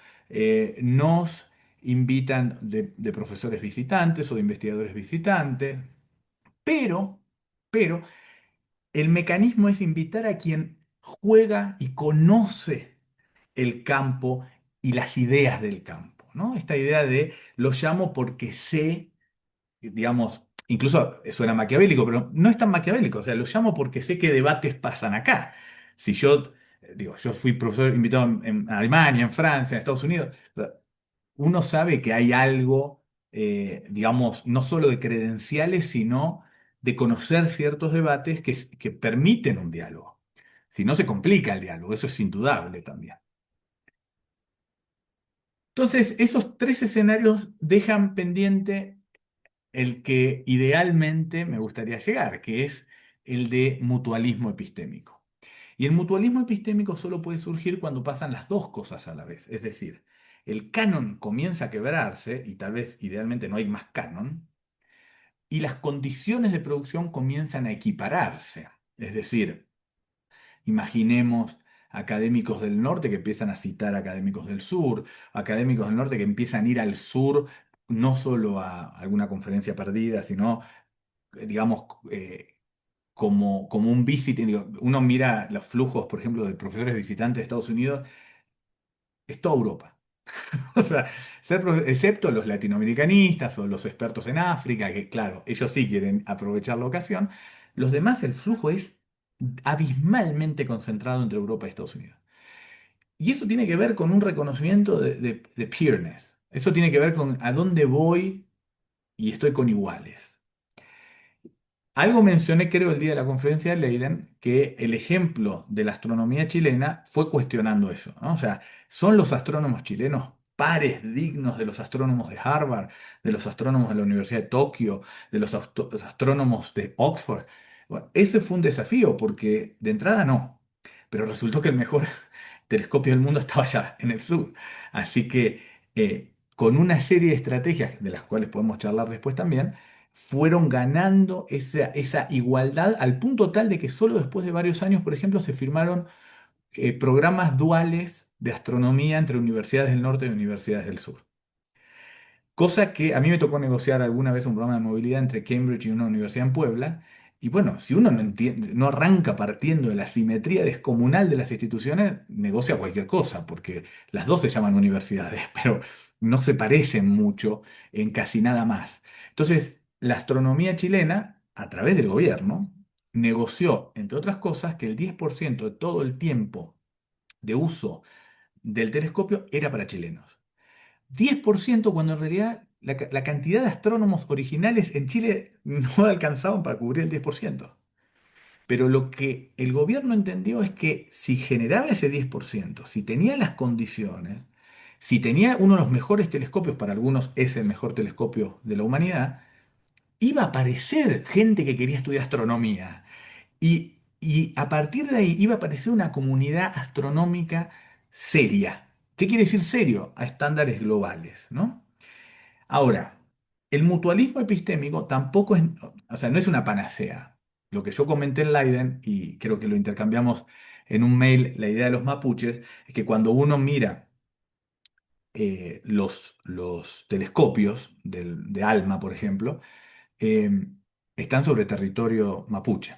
S2: nos invitan de profesores visitantes o de investigadores visitantes, pero, pero, el mecanismo es invitar a quien juega y conoce el campo y las ideas del campo, ¿no? Esta idea de lo llamo porque sé, digamos, incluso suena maquiavélico, pero no es tan maquiavélico. O sea, lo llamo porque sé qué debates pasan acá. Si yo, digo, yo fui profesor invitado en Alemania, en Francia, en Estados Unidos. O sea, uno sabe que hay algo, digamos, no solo de credenciales, sino de conocer ciertos debates que permiten un diálogo. Si no, se complica el diálogo, eso es indudable también. Entonces, esos tres escenarios dejan pendiente el que idealmente me gustaría llegar, que es el de mutualismo epistémico. Y el mutualismo epistémico solo puede surgir cuando pasan las dos cosas a la vez. Es decir, el canon comienza a quebrarse, y tal vez idealmente no hay más canon, y las condiciones de producción comienzan a equipararse. Es decir, imaginemos académicos del norte que empiezan a citar académicos del sur, académicos del norte que empiezan a ir al sur no solo a alguna conferencia perdida, sino, digamos, como un visiting. Digo, uno mira los flujos, por ejemplo, de profesores visitantes de Estados Unidos, es toda Europa. O sea, excepto los latinoamericanistas o los expertos en África, que claro, ellos sí quieren aprovechar la ocasión, los demás el flujo es abismalmente concentrado entre Europa y Estados Unidos. Y eso tiene que ver con un reconocimiento de peerness. Eso tiene que ver con a dónde voy y estoy con iguales. Algo mencioné, creo, el día de la conferencia de Leiden, que el ejemplo de la astronomía chilena fue cuestionando eso, ¿no? O sea, ¿son los astrónomos chilenos pares dignos de los astrónomos de Harvard, de los astrónomos de la Universidad de Tokio, de los astrónomos de Oxford? Bueno, ese fue un desafío, porque de entrada no, pero resultó que el mejor telescopio del mundo estaba allá, en el sur. Así que, con una serie de estrategias, de las cuales podemos charlar después también, fueron ganando esa igualdad al punto tal de que solo después de varios años, por ejemplo, se firmaron programas duales de astronomía entre universidades del norte y universidades del sur. Cosa que a mí me tocó negociar alguna vez un programa de movilidad entre Cambridge y una universidad en Puebla. Y bueno, si uno no entiende, no arranca partiendo de la simetría descomunal de las instituciones, negocia cualquier cosa, porque las dos se llaman universidades, pero no se parecen mucho en casi nada más. Entonces, la astronomía chilena, a través del gobierno, negoció, entre otras cosas, que el 10% de todo el tiempo de uso del telescopio era para chilenos. 10% cuando en realidad la cantidad de astrónomos originales en Chile no alcanzaban para cubrir el 10%. Pero lo que el gobierno entendió es que si generaba ese 10%, si tenía las condiciones, si tenía uno de los mejores telescopios, para algunos es el mejor telescopio de la humanidad, iba a aparecer gente que quería estudiar astronomía. Y a partir de ahí iba a aparecer una comunidad astronómica seria. ¿Qué quiere decir serio? A estándares globales, ¿no? Ahora, el mutualismo epistémico tampoco es, o sea, no es una panacea. Lo que yo comenté en Leiden, y creo que lo intercambiamos en un mail, la idea de los mapuches, es que cuando uno mira los telescopios de ALMA, por ejemplo, eh, están sobre territorio mapuche.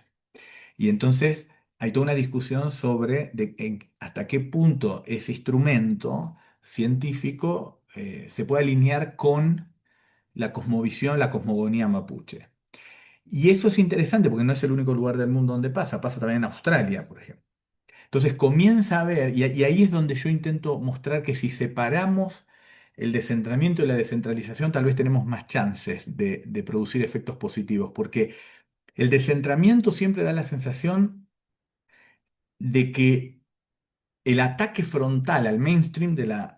S2: Y entonces hay toda una discusión sobre hasta qué punto ese instrumento científico se puede alinear con la cosmovisión, la cosmogonía mapuche. Y eso es interesante porque no es el único lugar del mundo donde pasa, pasa también en Australia, por ejemplo. Entonces comienza a ver, y ahí es donde yo intento mostrar que si separamos el descentramiento y la descentralización, tal vez tenemos más chances de producir efectos positivos, porque el descentramiento siempre da la sensación de que el ataque frontal al mainstream de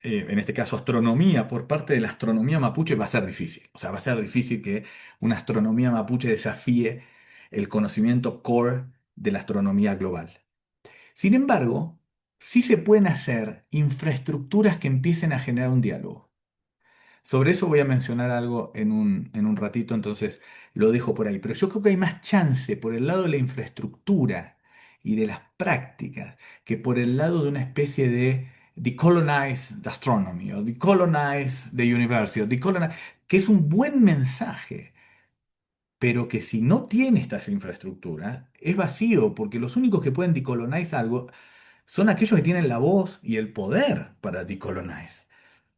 S2: en este caso, astronomía, por parte de la astronomía mapuche va a ser difícil. O sea, va a ser difícil que una astronomía mapuche desafíe el conocimiento core de la astronomía global. Sin embargo, sí se pueden hacer infraestructuras que empiecen a generar un diálogo. Sobre eso voy a mencionar algo en un ratito, entonces lo dejo por ahí. Pero yo creo que hay más chance por el lado de la infraestructura y de las prácticas que por el lado de una especie de decolonize the astronomy o decolonize the university, que es un buen mensaje, pero que si no tiene estas infraestructuras es vacío, porque los únicos que pueden decolonize algo son aquellos que tienen la voz y el poder para decolonize,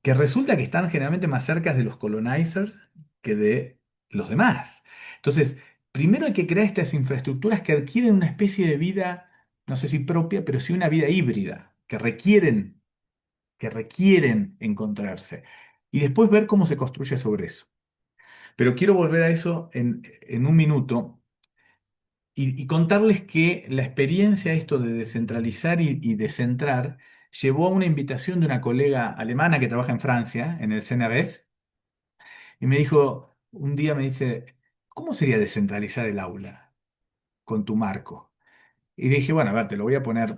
S2: que resulta que están generalmente más cerca de los colonizers que de los demás. Entonces, primero hay que crear estas infraestructuras que adquieren una especie de vida, no sé si propia, pero sí una vida híbrida, que requieren encontrarse. Y después ver cómo se construye sobre eso. Pero quiero volver a eso en un minuto y contarles que la experiencia, esto de descentralizar y descentrar, llevó a una invitación de una colega alemana que trabaja en Francia, en el CNRS, y me dijo, un día me dice, ¿cómo sería descentralizar el aula con tu marco? Y dije, bueno, a ver, te lo voy a poner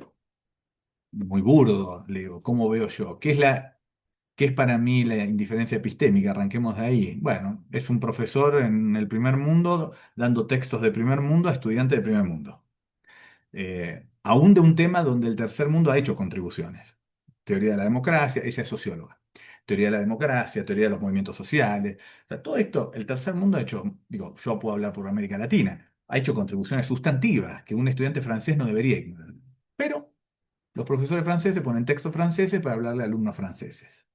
S2: muy burdo, le digo, ¿cómo veo yo? ¿Qué es para mí la indiferencia epistémica? Arranquemos de ahí. Bueno, es un profesor en el primer mundo dando textos de primer mundo a estudiantes de primer mundo. Aún de un tema donde el tercer mundo ha hecho contribuciones. Teoría de la democracia, ella es socióloga. Teoría de la democracia, teoría de los movimientos sociales. O sea, todo esto, el tercer mundo ha hecho, digo, yo puedo hablar por América Latina, ha hecho contribuciones sustantivas que un estudiante francés no debería ignorar. Pero los profesores franceses ponen textos franceses para hablarle a alumnos franceses.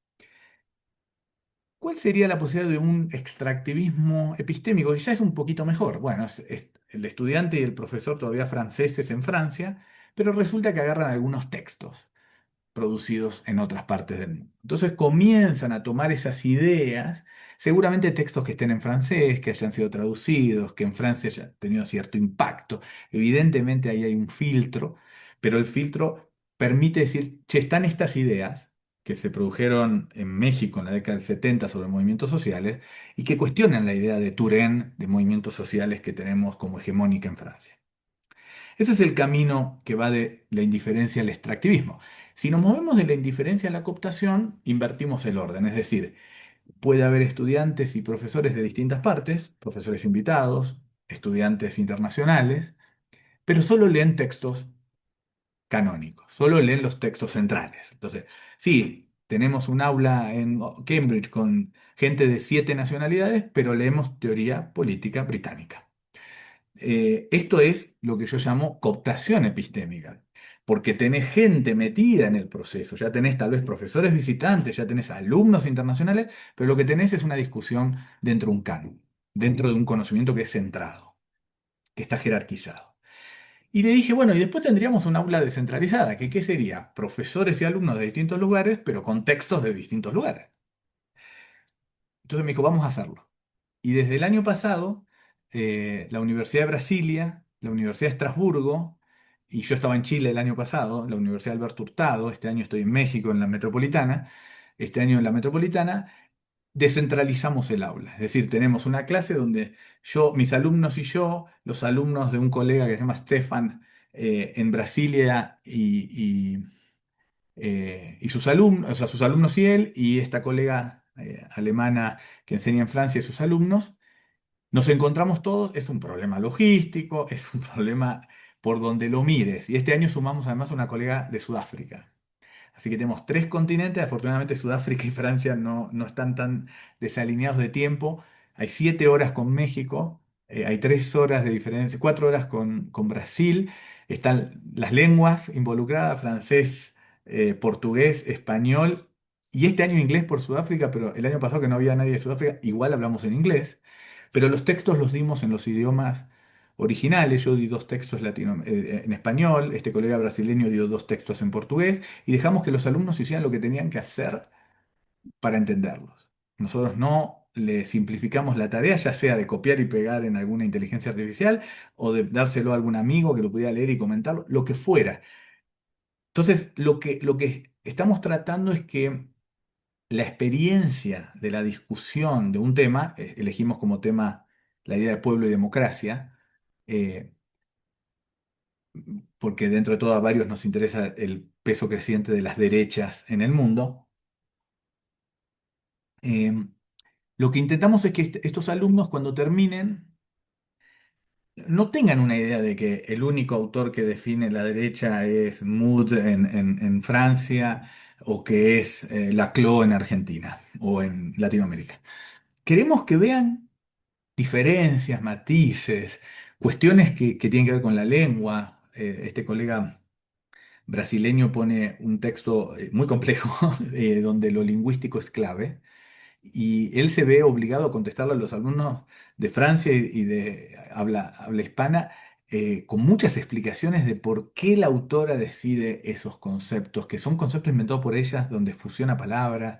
S2: ¿Cuál sería la posibilidad de un extractivismo epistémico? Que ya es un poquito mejor. Bueno, es el estudiante y el profesor todavía franceses en Francia, pero resulta que agarran algunos textos producidos en otras partes del mundo. Entonces comienzan a tomar esas ideas, seguramente textos que estén en francés, que hayan sido traducidos, que en Francia hayan tenido cierto impacto. Evidentemente ahí hay un filtro, pero el filtro permite decir, che, están estas ideas que se produjeron en México en la década del 70 sobre movimientos sociales y que cuestionan la idea de Turén de movimientos sociales que tenemos como hegemónica en Francia. Ese es el camino que va de la indiferencia al extractivismo. Si nos movemos de la indiferencia a la cooptación, invertimos el orden, es decir, puede haber estudiantes y profesores de distintas partes, profesores invitados, estudiantes internacionales, pero solo leen textos canónicos, solo leen los textos centrales. Entonces, sí, tenemos un aula en Cambridge con gente de 7 nacionalidades, pero leemos teoría política británica. Esto es lo que yo llamo cooptación epistémica, porque tenés gente metida en el proceso, ya tenés tal vez profesores visitantes, ya tenés alumnos internacionales, pero lo que tenés es una discusión dentro de un canon, dentro de un conocimiento que es centrado, que está jerarquizado. Y le dije, bueno, y después tendríamos un aula descentralizada, que ¿qué sería? Profesores y alumnos de distintos lugares, pero con textos de distintos lugares. Entonces me dijo, vamos a hacerlo. Y desde el año pasado, la Universidad de Brasilia, la Universidad de Estrasburgo, y yo estaba en Chile el año pasado, la Universidad Alberto Hurtado, este año estoy en México, en la Metropolitana, este año en la Metropolitana, descentralizamos el aula. Es decir, tenemos una clase donde yo, mis alumnos y yo, los alumnos de un colega que se llama Stefan en Brasilia y sus alumnos, o sea, sus alumnos y él, y esta colega alemana que enseña en Francia y sus alumnos, nos encontramos todos, es un problema logístico, es un problema por donde lo mires. Y este año sumamos además una colega de Sudáfrica. Así que tenemos 3 continentes, afortunadamente Sudáfrica y Francia no están tan desalineados de tiempo. Hay 7 horas con México, hay 3 horas de diferencia, 4 horas con Brasil. Están las lenguas involucradas, francés, portugués, español y este año inglés por Sudáfrica, pero el año pasado que no había nadie de Sudáfrica, igual hablamos en inglés. Pero los textos los dimos en los idiomas originales. Yo di 2 textos en español, este colega brasileño dio 2 textos en portugués y dejamos que los alumnos hicieran lo que tenían que hacer para entenderlos. Nosotros no le simplificamos la tarea, ya sea de copiar y pegar en alguna inteligencia artificial o de dárselo a algún amigo que lo pudiera leer y comentarlo, lo que fuera. Entonces, lo que estamos tratando es que la experiencia de la discusión de un tema, elegimos como tema la idea de pueblo y democracia, eh, porque dentro de todo a varios nos interesa el peso creciente de las derechas en el mundo. eh, lo que intentamos es que estos alumnos cuando terminen no tengan una idea de que el único autor que define la derecha es Mood en Francia o que es Laclau en Argentina o en Latinoamérica. Queremos que vean diferencias, matices, cuestiones que tienen que ver con la lengua. Este colega brasileño pone un texto muy complejo donde lo lingüístico es clave y él se ve obligado a contestarle a los alumnos de Francia y de habla hispana con muchas explicaciones de por qué la autora decide esos conceptos, que son conceptos inventados por ellas, donde fusiona palabras.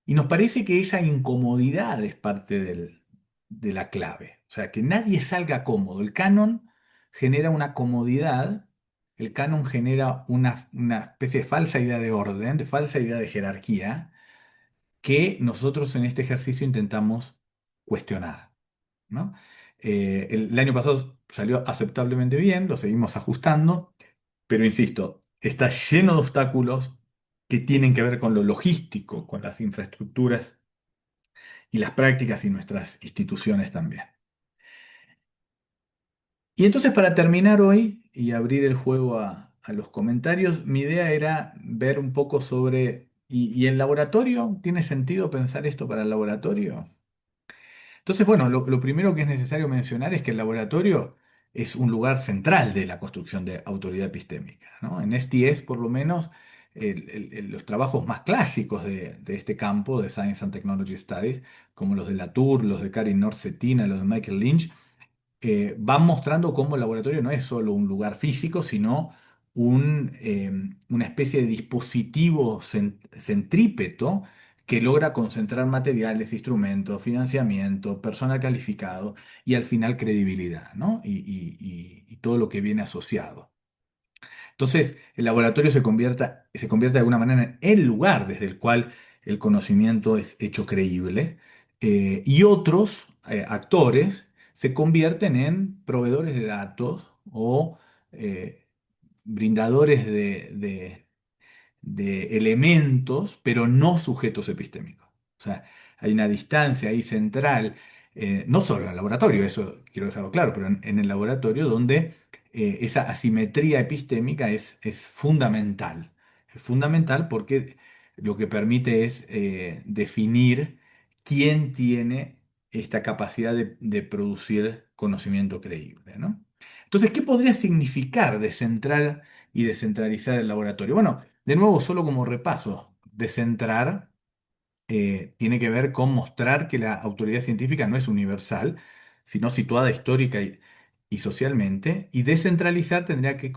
S2: Y nos parece que esa incomodidad es parte de la clave. O sea, que nadie salga cómodo. El canon genera una comodidad, el canon genera una especie de falsa idea de orden, de falsa idea de jerarquía, que nosotros en este ejercicio intentamos cuestionar, ¿no? El año pasado salió aceptablemente bien, lo seguimos ajustando, pero insisto, está lleno de obstáculos que tienen que ver con lo logístico, con las infraestructuras y las prácticas y nuestras instituciones también. Y entonces para terminar hoy y abrir el juego a los comentarios, mi idea era ver un poco sobre, ¿y el laboratorio? ¿Tiene sentido pensar esto para el laboratorio? Entonces, bueno, lo primero que es necesario mencionar es que el laboratorio es un lugar central de la construcción de autoridad epistémica, ¿no? En STS, por lo menos, los trabajos más clásicos de este campo, de Science and Technology Studies, como los de Latour, los de Karin North-Cetina, los de Michael Lynch, van mostrando cómo el laboratorio no es solo un lugar físico, sino una especie de dispositivo centrípeto que logra concentrar materiales, instrumentos, financiamiento, personal calificado y al final credibilidad, ¿no? Y todo lo que viene asociado. Entonces, el laboratorio se convierte de alguna manera en el lugar desde el cual el conocimiento es hecho creíble, y otros actores se convierten en proveedores de datos o eh, brindadores de elementos, pero no sujetos epistémicos. O sea, hay una distancia ahí central, no solo en el laboratorio, eso quiero dejarlo claro, pero en el laboratorio donde esa asimetría epistémica es fundamental. Es fundamental porque lo que permite es definir quién tiene esta capacidad de producir conocimiento creíble, ¿no? Entonces, ¿qué podría significar descentrar y descentralizar el laboratorio? Bueno, de nuevo, solo como repaso, descentrar tiene que ver con mostrar que la autoridad científica no es universal, sino situada histórica y socialmente, y descentralizar tendría que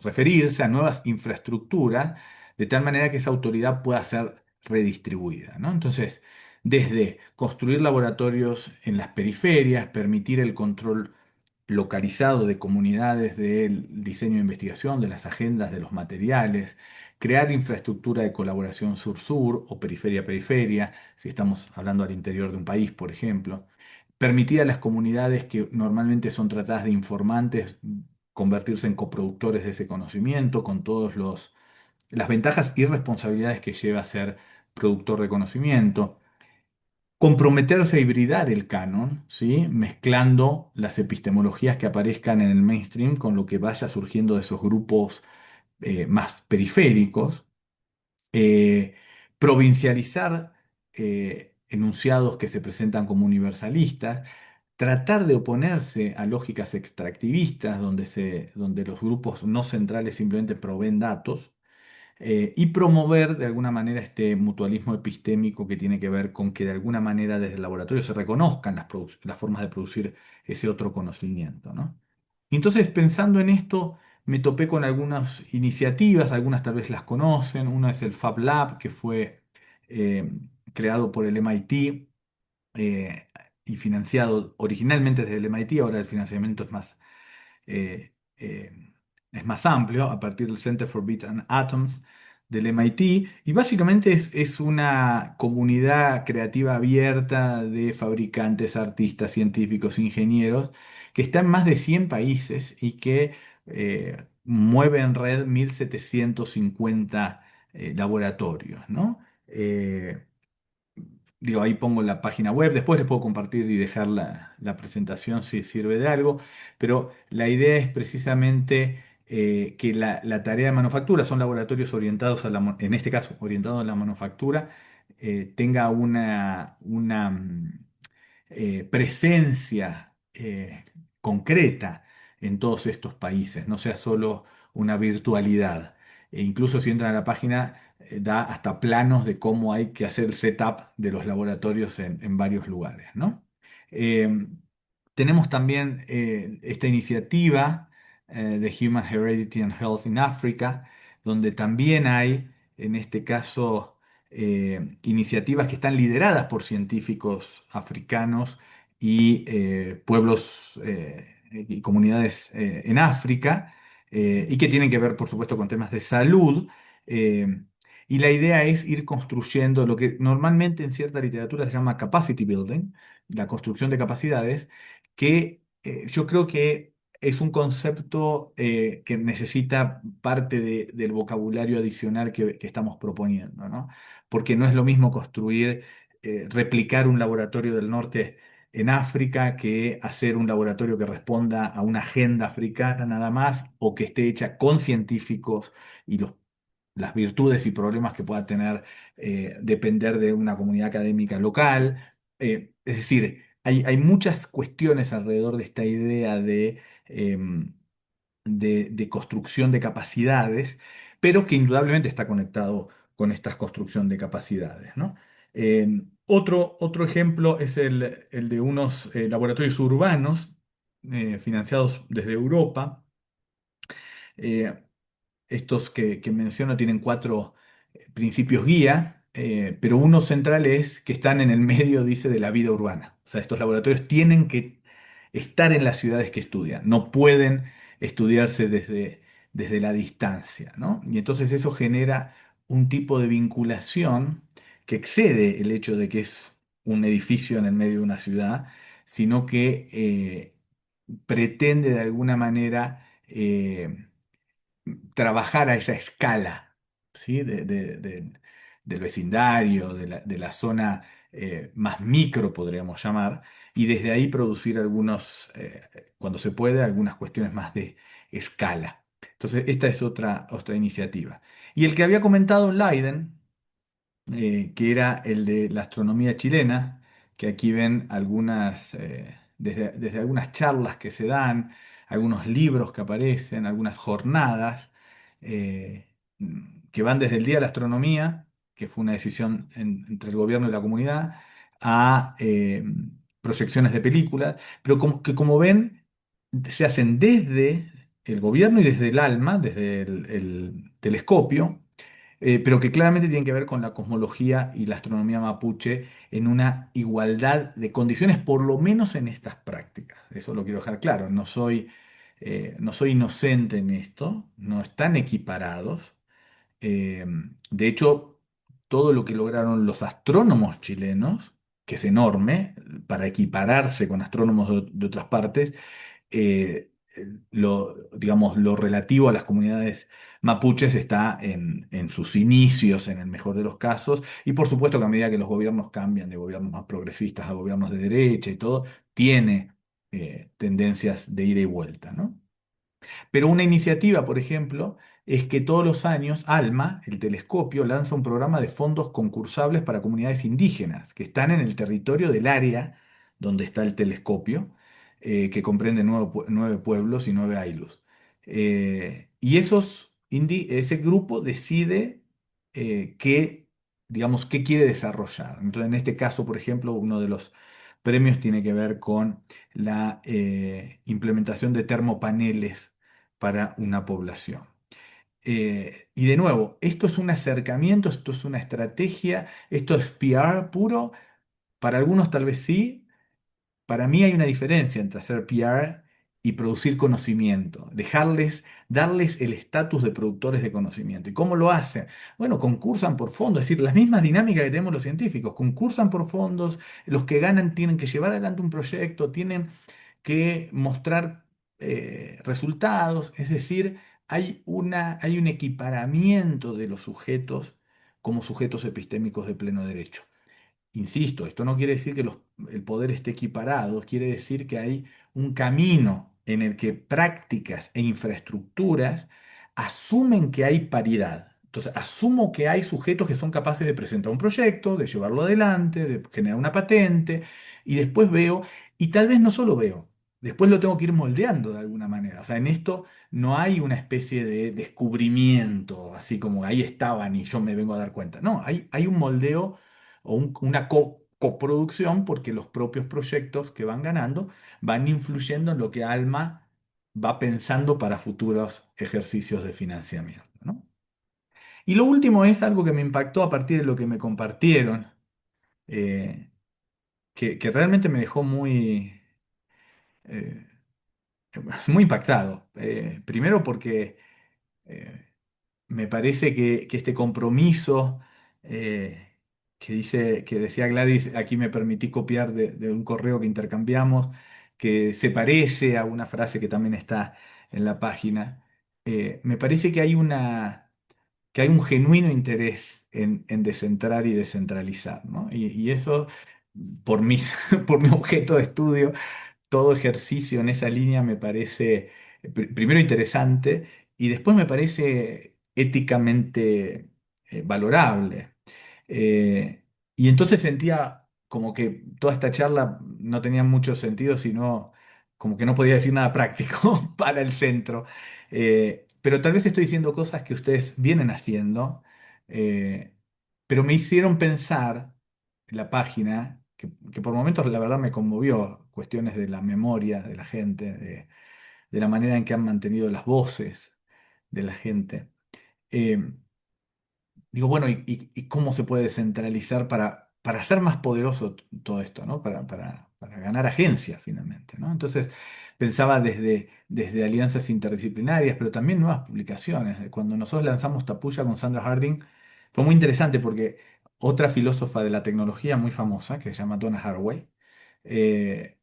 S2: referirse a nuevas infraestructuras de tal manera que esa autoridad pueda ser redistribuida, ¿no? Entonces, desde construir laboratorios en las periferias, permitir el control localizado de comunidades del diseño de investigación, de las agendas, de los materiales, crear infraestructura de colaboración sur-sur o periferia-periferia, si estamos hablando al interior de un país, por ejemplo, permitir a las comunidades que normalmente son tratadas de informantes convertirse en coproductores de ese conocimiento, con todas las ventajas y responsabilidades que lleva a ser productor de conocimiento, comprometerse a hibridar el canon, ¿sí? Mezclando las epistemologías que aparezcan en el mainstream con lo que vaya surgiendo de esos grupos más periféricos, eh, provincializar enunciados que se presentan como universalistas, tratar de oponerse a lógicas extractivistas donde los grupos no centrales simplemente proveen datos, y promover de alguna manera este mutualismo epistémico que tiene que ver con que de alguna manera desde el laboratorio se reconozcan las formas de producir ese otro conocimiento, ¿no? Entonces, pensando en esto, me topé con algunas iniciativas, algunas tal vez las conocen. Una es el Fab Lab, que fue eh, creado por el MIT eh, y financiado originalmente desde el MIT. Ahora el financiamiento eh, eh, es más amplio a partir del Center for Bits and Atoms del MIT, y básicamente es una comunidad creativa abierta de fabricantes, artistas, científicos, ingenieros, que está en más de 100 países y que mueve en red 1.750 laboratorios, ¿no? Digo, ahí pongo la página web, después les puedo compartir y dejar la presentación si sirve de algo, pero la idea es precisamente que la tarea de manufactura, son laboratorios orientados en este caso, orientados a la manufactura, tenga una presencia concreta en todos estos países, no sea solo una virtualidad. E incluso si entran a la página, da hasta planos de cómo hay que hacer el setup de los laboratorios en varios lugares, ¿no? Eh, Tenemos también esta iniciativa de Human Heredity and Health in Africa, donde también hay, en este caso, iniciativas que están lideradas por científicos africanos y pueblos y comunidades en África, y que tienen que ver, por supuesto, con temas de salud. eh, y la idea es ir construyendo lo que normalmente en cierta literatura se llama capacity building, la construcción de capacidades, que yo creo que es un concepto que necesita parte del vocabulario adicional que estamos proponiendo, ¿no? Porque no es lo mismo construir, replicar un laboratorio del norte en África que hacer un laboratorio que responda a una agenda africana nada más, o que esté hecha con científicos y las virtudes y problemas que pueda tener depender de una comunidad académica local. Es decir, hay muchas cuestiones alrededor de esta idea de construcción de capacidades, pero que indudablemente está conectado con esta construcción de capacidades, ¿no? Otro ejemplo es el de unos laboratorios urbanos financiados desde Europa. Eh, Estos que menciono tienen cuatro principios guía, pero uno central es que están en el medio, dice, de la vida urbana. O sea, estos laboratorios tienen que estar en las ciudades que estudian, no pueden estudiarse desde la distancia, ¿no? Y entonces eso genera un tipo de vinculación que excede el hecho de que es un edificio en el medio de una ciudad, sino que pretende de alguna manera trabajar a esa escala, ¿sí? Del vecindario, de la zona más micro, podríamos llamar, y desde ahí producir cuando se puede, algunas cuestiones más de escala. Entonces, esta es otra iniciativa. Y el que había comentado Leiden, que era el de la astronomía chilena, que aquí ven desde algunas charlas que se dan, algunos libros que aparecen, algunas jornadas, que van desde el Día de la Astronomía, que fue una decisión entre el gobierno y la comunidad, a proyecciones de películas, pero como ven, se hacen desde el gobierno y desde el ALMA, desde el telescopio, pero que claramente tienen que ver con la cosmología y la astronomía mapuche en una igualdad de condiciones, por lo menos en estas prácticas. Eso lo quiero dejar claro. No soy inocente en esto, no están equiparados. Eh, de hecho, todo lo que lograron los astrónomos chilenos, que es enorme, para equipararse con astrónomos de otras partes, digamos, lo relativo a las comunidades mapuches está en sus inicios, en el mejor de los casos, y por supuesto que a medida que los gobiernos cambian de gobiernos más progresistas a gobiernos de derecha y todo, tiene tendencias de ida y vuelta, ¿no? Pero una iniciativa, por ejemplo, es que todos los años ALMA, el telescopio, lanza un programa de fondos concursables para comunidades indígenas que están en el territorio del área donde está el telescopio, que comprende 9 pueblos y 9 aylus. Y ese grupo decide digamos, qué quiere desarrollar. Entonces, en este caso, por ejemplo, uno de los premios tiene que ver con la implementación de termopaneles para una población. Y de nuevo, esto es un acercamiento, esto es una estrategia, esto es PR puro. Para algunos tal vez sí. Para mí hay una diferencia entre hacer PR y producir conocimiento, darles el estatus de productores de conocimiento. ¿Y cómo lo hacen? Bueno, concursan por fondos, es decir, las mismas dinámicas que tenemos los científicos, concursan por fondos, los que ganan tienen que llevar adelante un proyecto, tienen que mostrar resultados, es decir, hay un equiparamiento de los sujetos como sujetos epistémicos de pleno derecho. Insisto, esto no quiere decir que el poder esté equiparado, quiere decir que hay un camino en el que prácticas e infraestructuras asumen que hay paridad. Entonces, asumo que hay sujetos que son capaces de presentar un proyecto, de llevarlo adelante, de generar una patente, y después veo, y tal vez no solo veo, después lo tengo que ir moldeando de alguna manera. O sea, en esto no hay una especie de descubrimiento, así como ahí estaban y yo me vengo a dar cuenta. No, hay un moldeo o una coproducción porque los propios proyectos que van ganando van influyendo en lo que Alma va pensando para futuros ejercicios de financiamiento, ¿no? Y lo último es algo que me impactó a partir de lo que me compartieron, eh, que realmente me dejó eh, muy impactado. Primero porque me parece que este compromiso que decía Gladys, aquí me permití copiar de un correo que intercambiamos, que se parece a una frase que también está en la página. Me parece que hay un genuino interés en descentrar y descentralizar, ¿no? Y eso, por mi objeto de estudio, todo ejercicio en esa línea me parece, primero interesante y después me parece éticamente valorable. Eh, y entonces sentía como que toda esta charla no tenía mucho sentido, sino como que no podía decir nada práctico para el centro. Pero tal vez estoy diciendo cosas que ustedes vienen haciendo, eh, pero me hicieron pensar la página, que por momentos la verdad me conmovió, cuestiones de la memoria de la gente, de la manera en que han mantenido las voces de la gente. Eh, Digo, bueno, ¿y cómo se puede descentralizar para hacer más poderoso todo esto, ¿no? Para ganar agencia finalmente, ¿no? Entonces pensaba desde alianzas interdisciplinarias, pero también nuevas publicaciones. Cuando nosotros lanzamos Tapuya con Sandra Harding, fue muy interesante porque otra filósofa de la tecnología muy famosa, que se llama Donna Haraway,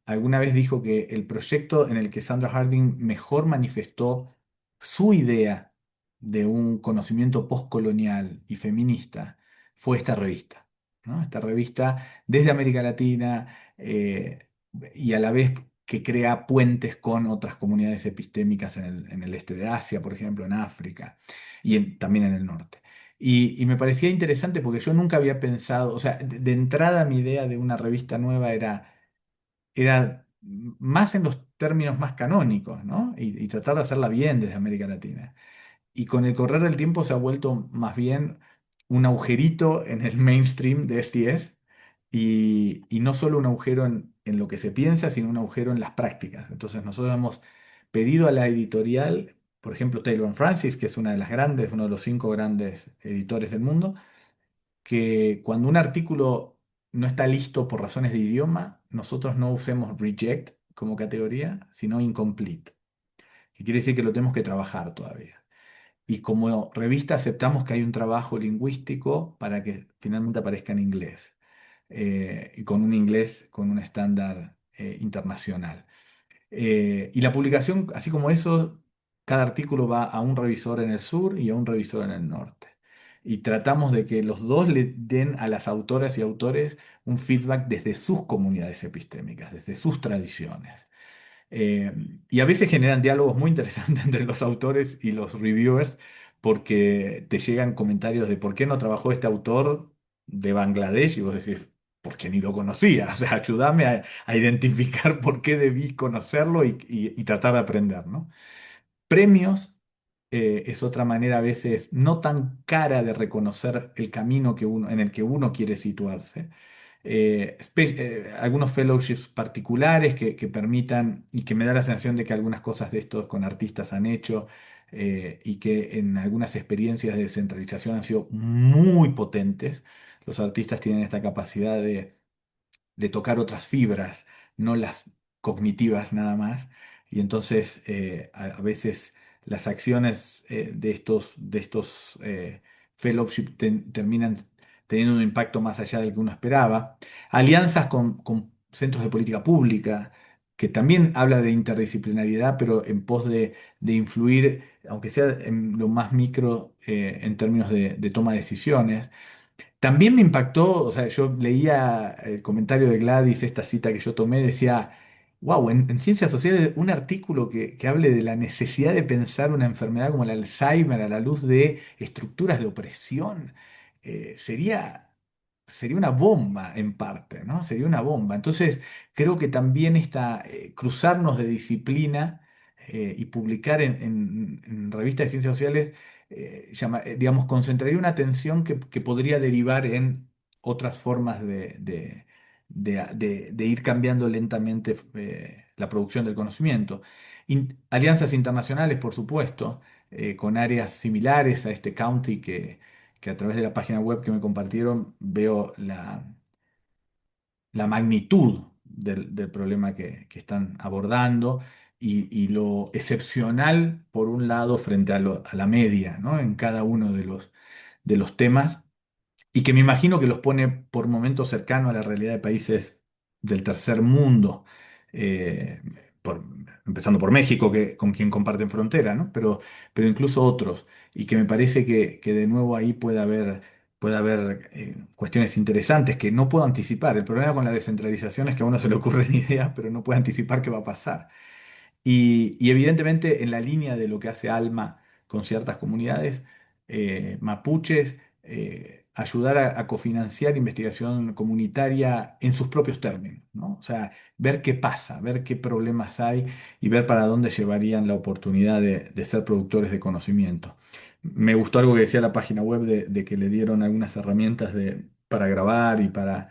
S2: alguna vez dijo que el proyecto en el que Sandra Harding mejor manifestó su idea de un conocimiento postcolonial y feminista fue esta revista, ¿no? Esta revista desde América Latina y a la vez que crea puentes con otras comunidades epistémicas en el este de Asia, por ejemplo, en África y también en el norte. Y me parecía interesante porque yo nunca había pensado, o sea, de entrada mi idea de una revista nueva era más en los términos más canónicos, ¿no? Y tratar de hacerla bien desde América Latina. Y con el correr del tiempo se ha vuelto más bien un agujerito en el mainstream de STS y no solo un agujero en lo que se piensa, sino un agujero en las prácticas. Entonces nosotros hemos pedido a la editorial, por ejemplo, Taylor Francis, que es una de las grandes, uno de los 5 grandes editores del mundo, que cuando un artículo no está listo por razones de idioma, nosotros no usemos reject como categoría, sino incomplete, que quiere decir que lo tenemos que trabajar todavía. Y como revista aceptamos que hay un trabajo lingüístico para que finalmente aparezca en inglés, y con un inglés con un estándar internacional. Y la publicación, así como eso, cada artículo va a un revisor en el sur y a un revisor en el norte. Y tratamos de que los dos le den a las autoras y autores un feedback desde sus comunidades epistémicas, desde sus tradiciones. Eh, y a veces generan diálogos muy interesantes entre los autores y los reviewers, porque te llegan comentarios de por qué no trabajó este autor de Bangladesh y vos decís, porque ni lo conocía. O sea, ayúdame a identificar por qué debí conocerlo y tratar de aprender, ¿no? Premios es otra manera a veces no tan cara de reconocer el camino en el que uno quiere situarse. Algunos fellowships particulares que permitan y que me da la sensación de que algunas cosas de estos con artistas han hecho y que en algunas experiencias de descentralización han sido muy potentes. Los artistas tienen esta capacidad de tocar otras fibras, no las cognitivas nada más. Y entonces a veces las acciones de estos fellowship terminan teniendo un impacto más allá del que uno esperaba. Alianzas con centros de política pública, que también habla de interdisciplinariedad, pero en pos de influir, aunque sea en lo más micro, en términos de toma de decisiones. También me impactó, o sea, yo leía el comentario de Gladys, esta cita que yo tomé, decía, wow, en Ciencias Sociales un artículo que hable de la necesidad de pensar una enfermedad como el Alzheimer a la luz de estructuras de opresión, sería sería una bomba en parte, ¿no? Sería una bomba. Entonces, creo que también cruzarnos de disciplina y publicar en revistas de ciencias sociales, digamos, concentraría una atención que podría derivar en otras formas de ir cambiando lentamente la producción del conocimiento. Alianzas internacionales, por supuesto, con áreas similares a este county que a través de la página web que me compartieron veo la magnitud del problema que están abordando y lo excepcional, por un lado, frente a la media, ¿no? En cada uno de los temas y que me imagino que los pone por momentos cercanos a la realidad de países del tercer mundo, eh, por- empezando por México, con quien comparten frontera, ¿no? Pero incluso otros, y que me parece que de nuevo ahí puede haber cuestiones interesantes que no puedo anticipar. El problema con la descentralización es que a uno se le ocurren ideas, pero no puede anticipar qué va a pasar. Y evidentemente en la línea de lo que hace ALMA con ciertas comunidades mapuches, ayudar a cofinanciar investigación comunitaria en sus propios términos, ¿no? O sea, ver qué pasa, ver qué problemas hay y ver para dónde llevarían la oportunidad de ser productores de conocimiento. Me gustó algo que decía la página web de que le dieron algunas herramientas para grabar y para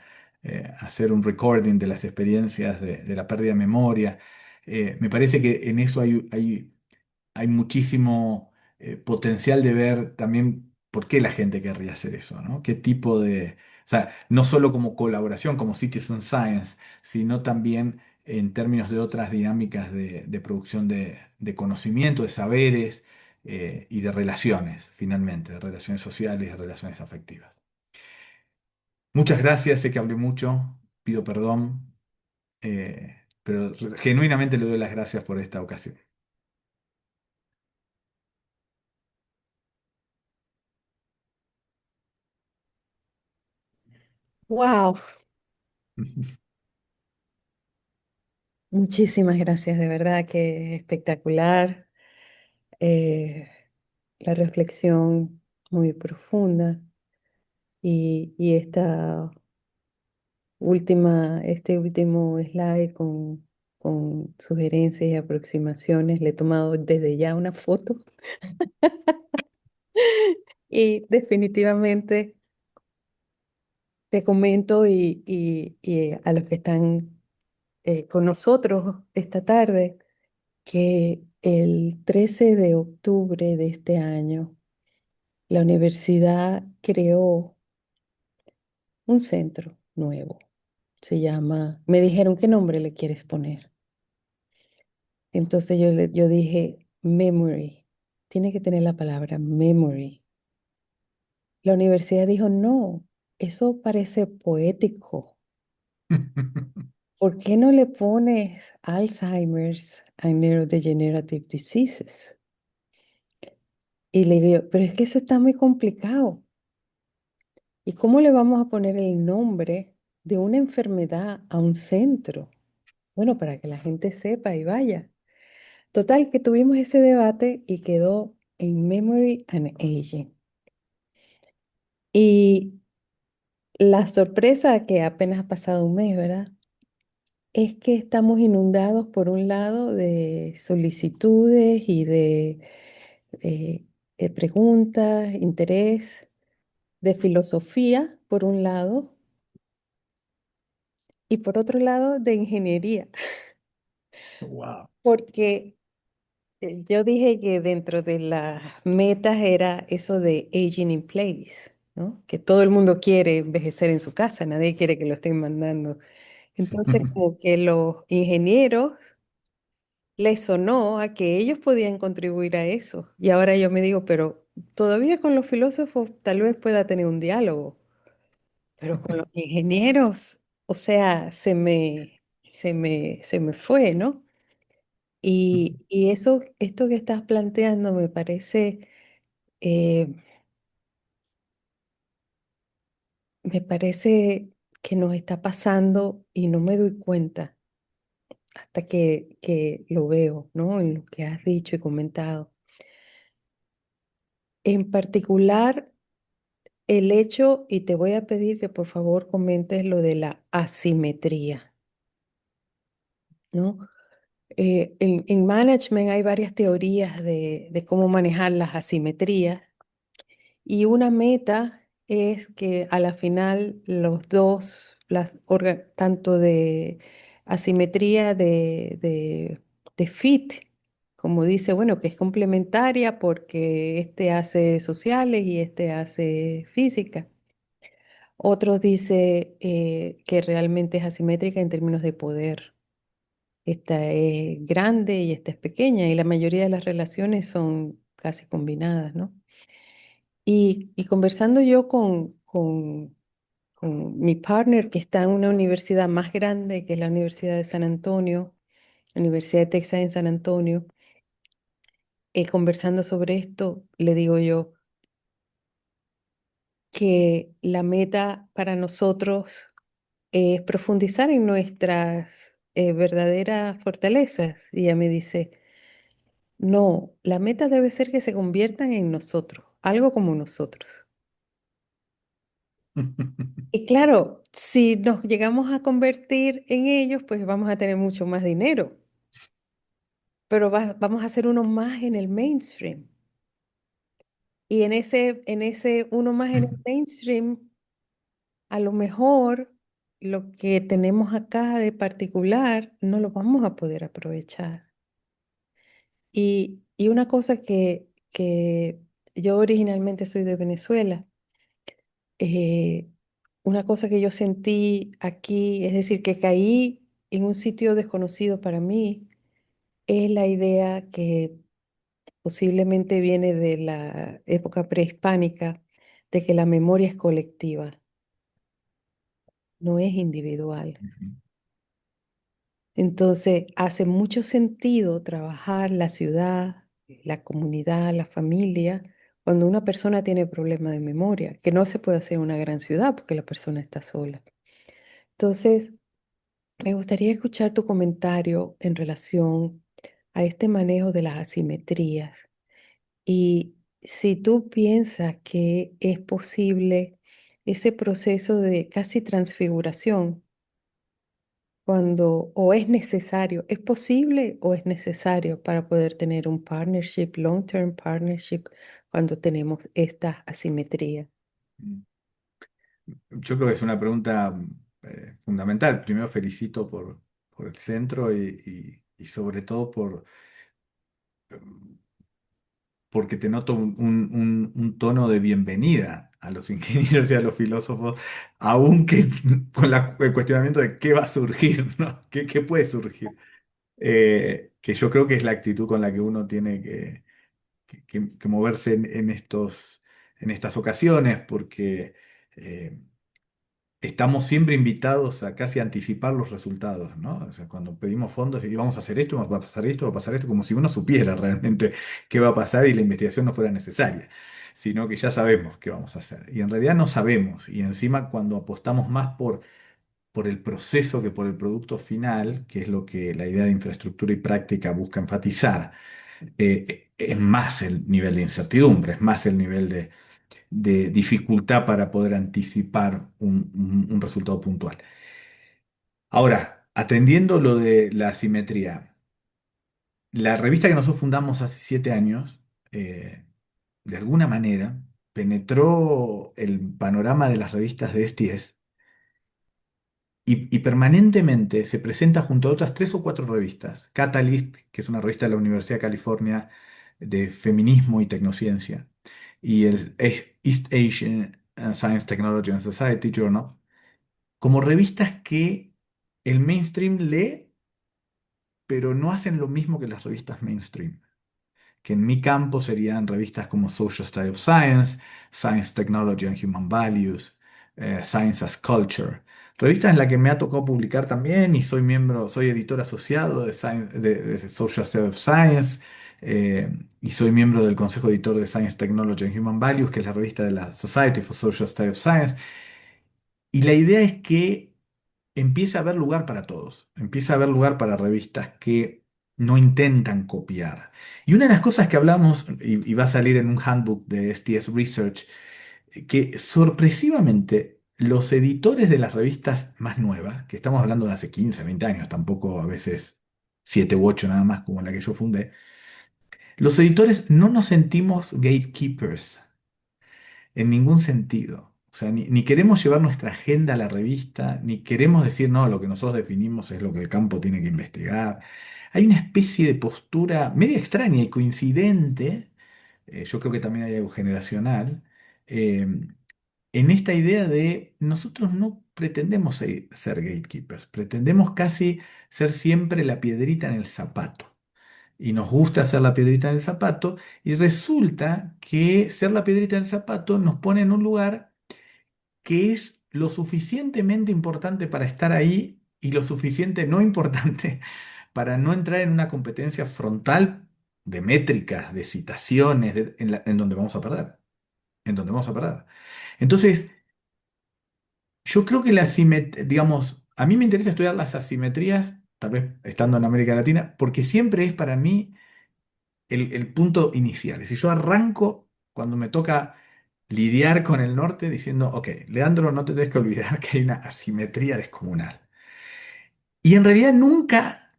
S2: hacer un recording de las experiencias de la pérdida de memoria. Me parece que en eso hay muchísimo potencial de ver también por qué la gente querría hacer eso, ¿no? Qué tipo o sea, no solo como colaboración, como citizen science, sino también en términos de otras dinámicas de producción de conocimiento, de saberes y de relaciones, finalmente, de relaciones sociales y de relaciones afectivas. Muchas gracias, sé que hablé mucho, pido perdón, pero genuinamente le doy las gracias por esta ocasión.
S3: Wow, muchísimas gracias, de verdad que espectacular. eh, la reflexión muy profunda y este último slide con sugerencias y aproximaciones, le he tomado desde ya una foto y definitivamente te comento y a los que están con nosotros esta tarde que el 13 de octubre de este año la universidad creó un centro nuevo. Se llama, me dijeron, ¿qué nombre le quieres poner? Entonces yo dije, memory. Tiene que tener la palabra memory. La universidad dijo, no, eso parece poético. ¿Por qué no le pones Alzheimer's and Neurodegenerative Diseases? Y le digo, pero es que eso está muy complicado. ¿Y cómo le vamos a poner el nombre de una enfermedad a un centro? Bueno, para que la gente sepa y vaya. Total, que tuvimos ese debate y quedó en Memory and Aging. Y la sorpresa que apenas ha pasado un mes, ¿verdad? Es que estamos inundados por un lado de solicitudes y eh, de preguntas, interés, de filosofía, por un lado, y por otro lado, de ingeniería.
S2: Wow.
S3: Porque yo dije que dentro de las metas era eso de aging in place, ¿no? Que todo el mundo quiere envejecer en su casa, nadie quiere que lo estén mandando. Entonces, como que los ingenieros les sonó a que ellos podían contribuir a eso. Y ahora yo me digo, pero todavía con los filósofos tal vez pueda tener un diálogo, pero con los ingenieros, o sea, se me fue, ¿no? Y esto que estás planteando me parece, eh, me parece que nos está pasando y no me doy cuenta hasta que lo veo, ¿no? En lo que has dicho y comentado. En particular, el hecho, y te voy a pedir que por favor comentes lo de la asimetría, ¿no? En management hay varias teorías de cómo manejar las asimetrías y una meta es que a la final los dos, tanto de asimetría de fit, como dice, bueno, que es complementaria porque este hace sociales y este hace física. Otros dice que realmente es asimétrica en términos de poder. Esta es grande y esta es pequeña y la mayoría de las relaciones son casi combinadas, ¿no? Y conversando yo con mi partner que está en una universidad más grande, que es la Universidad de San Antonio, la Universidad de Texas en San Antonio, conversando sobre esto, le digo yo que la meta para nosotros es profundizar en nuestras verdaderas fortalezas. Y ella me dice, no, la meta debe ser que se conviertan en nosotros, algo como nosotros. Y claro, si nos llegamos a convertir en ellos, pues vamos a tener mucho más dinero, pero vamos a ser uno más en el mainstream. Y en ese uno más en el mainstream, a lo mejor lo que tenemos acá de particular no lo vamos a poder aprovechar. Y una cosa que yo originalmente soy de Venezuela, eh, una cosa que yo sentí aquí, es decir, que caí en un sitio desconocido para mí, es la idea que posiblemente viene de la época prehispánica, de que la memoria es colectiva, no es individual. Entonces, hace mucho sentido trabajar la ciudad, la comunidad, la familia, cuando una persona tiene problemas de memoria, que no se puede hacer en una gran ciudad porque la persona está sola. Entonces, me gustaría escuchar tu comentario en relación a este manejo de las asimetrías y si tú piensas que es posible ese proceso de casi transfiguración cuando o es necesario, ¿es posible o es necesario para poder tener un partnership, long-term partnership, cuando tenemos esta asimetría?
S2: Yo creo que es una pregunta fundamental. Primero felicito por el centro y sobre todo porque te noto un tono de bienvenida a los ingenieros y a los filósofos, aunque con el cuestionamiento de qué va a surgir, ¿no? ¿Qué puede surgir? Que yo creo que es la actitud con la que uno tiene que moverse en estas ocasiones, porque estamos siempre invitados a casi anticipar los resultados, ¿no? O sea, cuando pedimos fondos y vamos a hacer esto, va a pasar esto, va a pasar esto, como si uno supiera realmente qué va a pasar y la investigación no fuera necesaria, sino que ya sabemos qué vamos a hacer. Y en realidad no sabemos, y encima cuando apostamos más por el proceso que por el producto final, que es lo que la idea de infraestructura y práctica busca enfatizar, es más el nivel de incertidumbre, es más el nivel de dificultad para poder anticipar un resultado puntual. Ahora, atendiendo lo de la asimetría, la revista que nosotros fundamos hace 7 años, de alguna manera, penetró el panorama de las revistas de STS y permanentemente se presenta junto a otras 3 o 4 revistas. Catalyst, que es una revista de la Universidad de California de feminismo y tecnociencia, y el East Asian Science, Technology and Society Journal, como revistas que el mainstream lee, pero no hacen lo mismo que las revistas mainstream, que en mi campo serían revistas como Social Study of Science, Science, Technology and Human Values, Science as Culture. Revistas en las que me ha tocado publicar también y soy miembro, soy editor asociado de Social Study of Science, y soy miembro del consejo editor de Science, Technology and Human Values, que es la revista de la Society for Social Study of Science. Y la idea es que empiece a haber lugar para todos, empieza a haber lugar para revistas que no intentan copiar. Y una de las cosas que hablamos, y va a salir en un handbook de STS Research, que sorpresivamente los editores de las revistas más nuevas, que estamos hablando de hace 15, 20 años, tampoco a veces 7 u 8 nada más como la que yo fundé, los editores no nos sentimos gatekeepers en ningún sentido. O sea, ni queremos llevar nuestra agenda a la revista, ni queremos decir, no, lo que nosotros definimos es lo que el campo tiene que investigar. Hay una especie de postura media extraña y coincidente, yo creo que también hay algo generacional, eh, en esta idea de nosotros no pretendemos ser gatekeepers, pretendemos casi ser siempre la piedrita en el zapato. Y nos gusta hacer la piedrita en el zapato, y resulta que ser la piedrita en el zapato nos pone en un lugar que es lo suficientemente importante para estar ahí y lo suficiente no importante para no entrar en una competencia frontal de métricas, de citaciones, en donde vamos a perder, en donde vamos a perder. Entonces, yo creo que digamos, a mí me interesa estudiar las asimetrías, tal vez estando en América Latina, porque siempre es para mí el punto inicial. Es decir, yo arranco cuando me toca lidiar con el norte diciendo, ok, Leandro, no te tienes que olvidar que hay una asimetría descomunal. Y en realidad nunca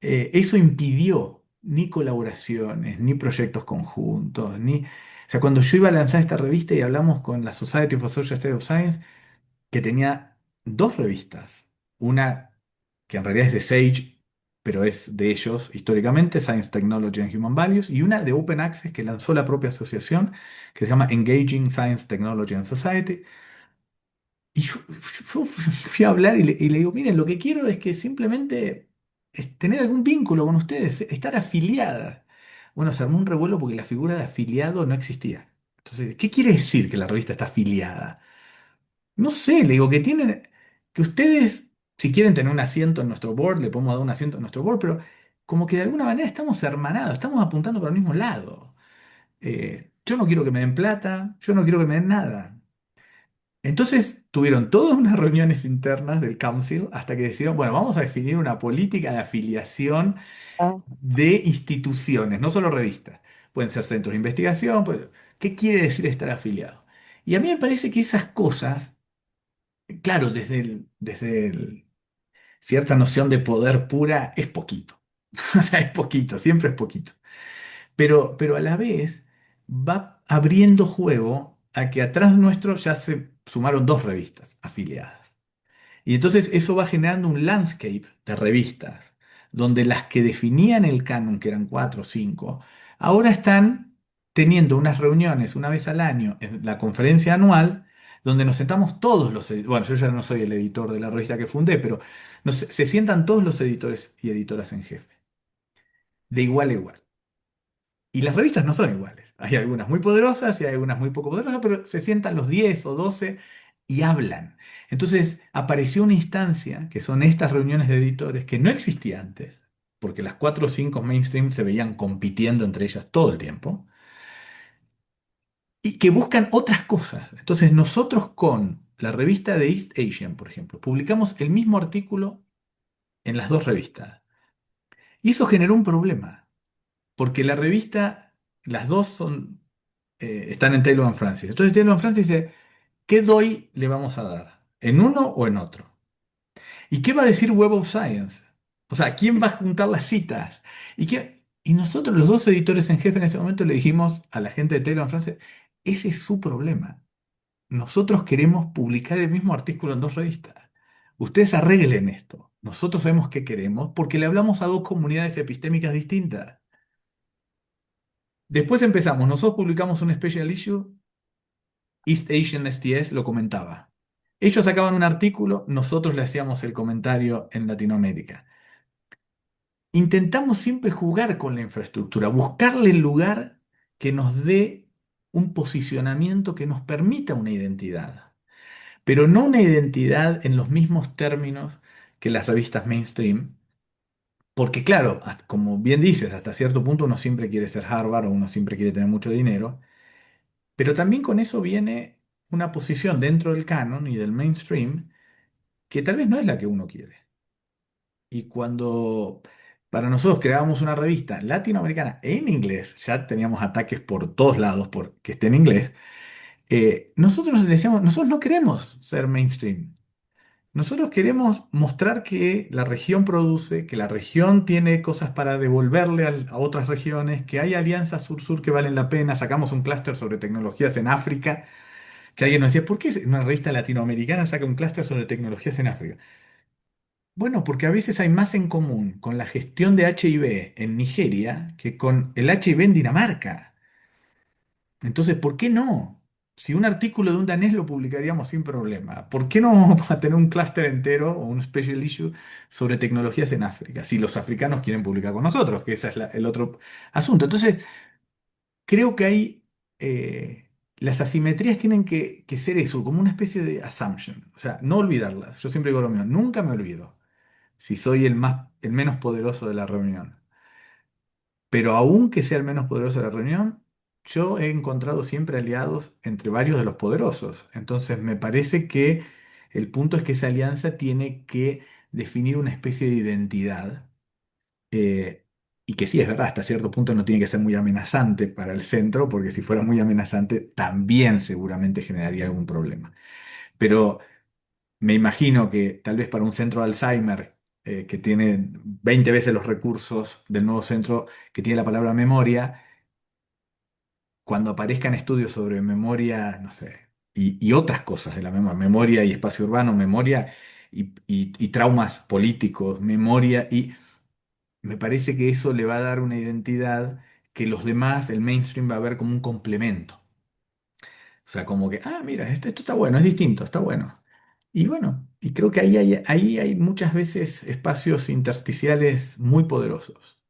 S2: eso impidió ni colaboraciones, ni proyectos conjuntos, ni... O sea, cuando yo iba a lanzar esta revista y hablamos con la Society for Social Studies of Science, que tenía dos revistas, una que en realidad es de Sage, pero es de ellos históricamente, Science, Technology and Human Values, y una de Open Access que lanzó la propia asociación, que se llama Engaging Science, Technology and Society. Y yo fui a hablar y le digo, miren, lo que quiero es que simplemente es tener algún vínculo con ustedes, estar afiliada. Bueno, se armó un revuelo porque la figura de afiliado no existía. Entonces, ¿qué quiere decir que la revista está afiliada? No sé, le digo que tienen, que ustedes, si quieren tener un asiento en nuestro board, le podemos dar un asiento en nuestro board, pero como que de alguna manera estamos hermanados, estamos apuntando para el mismo lado. Yo no quiero que me den plata, yo no quiero que me den nada. Entonces tuvieron todas unas reuniones internas del council hasta que decidieron, bueno, vamos a definir una política de afiliación
S3: Ah,
S2: de instituciones, no solo revistas. Pueden ser centros de investigación, ¿qué quiere decir estar afiliado? Y a mí me parece que esas cosas, claro, cierta noción de poder pura, es poquito. O sea, es poquito, siempre es poquito. Pero a la vez va abriendo juego a que atrás nuestro ya se sumaron dos revistas afiliadas. Y entonces eso va generando un landscape de revistas, donde las que definían el canon, que eran cuatro o cinco, ahora están teniendo unas reuniones una vez al año en la conferencia anual, donde nos sentamos todos bueno, yo ya no soy el editor de la revista que fundé, pero se sientan todos los editores y editoras en jefe, de igual a igual. Y las revistas no son iguales. Hay algunas muy poderosas y hay algunas muy poco poderosas, pero se sientan los 10 o 12 y hablan. Entonces apareció una instancia, que son estas reuniones de editores, que no existía antes, porque las 4 o 5 mainstream se veían compitiendo entre ellas todo el tiempo, y que buscan otras cosas. Entonces nosotros con la revista de East Asian, por ejemplo, publicamos el mismo artículo en las dos revistas. Y eso generó un problema, porque la revista, las dos están en Taylor and Francis. Entonces Taylor and Francis dice, ¿qué DOI le vamos a dar? ¿En uno o en otro? ¿Y qué va a decir Web of Science? O sea, ¿quién va a juntar las citas? Y nosotros, los dos editores en jefe en ese momento, le dijimos a la gente de Taylor and Francis, ese es su problema. Nosotros queremos publicar el mismo artículo en dos revistas. Ustedes arreglen esto. Nosotros sabemos qué queremos porque le hablamos a dos comunidades epistémicas distintas. Después empezamos, nosotros publicamos un special issue, East Asian STS lo comentaba. Ellos sacaban un artículo, nosotros le hacíamos el comentario en Latinoamérica. Intentamos siempre jugar con la infraestructura, buscarle el lugar que nos dé un posicionamiento que nos permita una identidad, pero no una identidad en los mismos términos que las revistas mainstream, porque claro, como bien dices, hasta cierto punto uno siempre quiere ser Harvard o uno siempre quiere tener mucho dinero. Pero también con eso viene una posición dentro del canon y del mainstream que tal vez no es la que uno quiere. Y cuando para nosotros creábamos una revista latinoamericana en inglés, ya teníamos ataques por todos lados por que esté en inglés, nosotros decíamos, nosotros no queremos ser mainstream. Nosotros queremos mostrar que la región produce, que la región tiene cosas para devolverle a otras regiones, que hay alianzas sur-sur que valen la pena. Sacamos un clúster sobre tecnologías en África, que alguien nos decía, ¿por qué una revista latinoamericana saca un clúster sobre tecnologías en África? Bueno, porque a veces hay más en común con la gestión de HIV en Nigeria que con el HIV en Dinamarca. Entonces, ¿por qué no? Si un artículo de un danés lo publicaríamos sin problema, ¿por qué no vamos a tener un clúster entero o un special issue sobre tecnologías en África? Si los africanos quieren publicar con nosotros, que ese es el otro asunto. Entonces, creo que hay, las asimetrías tienen que ser eso, como una especie de assumption. O sea, no olvidarlas. Yo siempre digo lo mío, nunca me olvido si soy el menos poderoso de la reunión. Pero aunque sea el menos poderoso de la reunión, yo he encontrado siempre aliados entre varios de los poderosos. Entonces me parece que el punto es que esa alianza tiene que definir una especie de identidad. eh, y que sí, es verdad, hasta cierto punto no tiene que ser muy amenazante para el centro, porque si fuera muy amenazante también seguramente generaría algún problema. Pero me imagino que tal vez para un centro de Alzheimer que tiene 20 veces los recursos del nuevo centro que tiene la palabra memoria, cuando aparezcan estudios sobre memoria, no sé, y otras cosas de la memoria, memoria y espacio urbano, memoria y traumas políticos, memoria, y me parece que eso le va a dar una identidad que los demás, el mainstream, va a ver como un complemento. O sea, como que, ah, mira, esto está bueno, es distinto, está bueno. Y bueno, y creo que ahí hay muchas veces espacios intersticiales muy poderosos.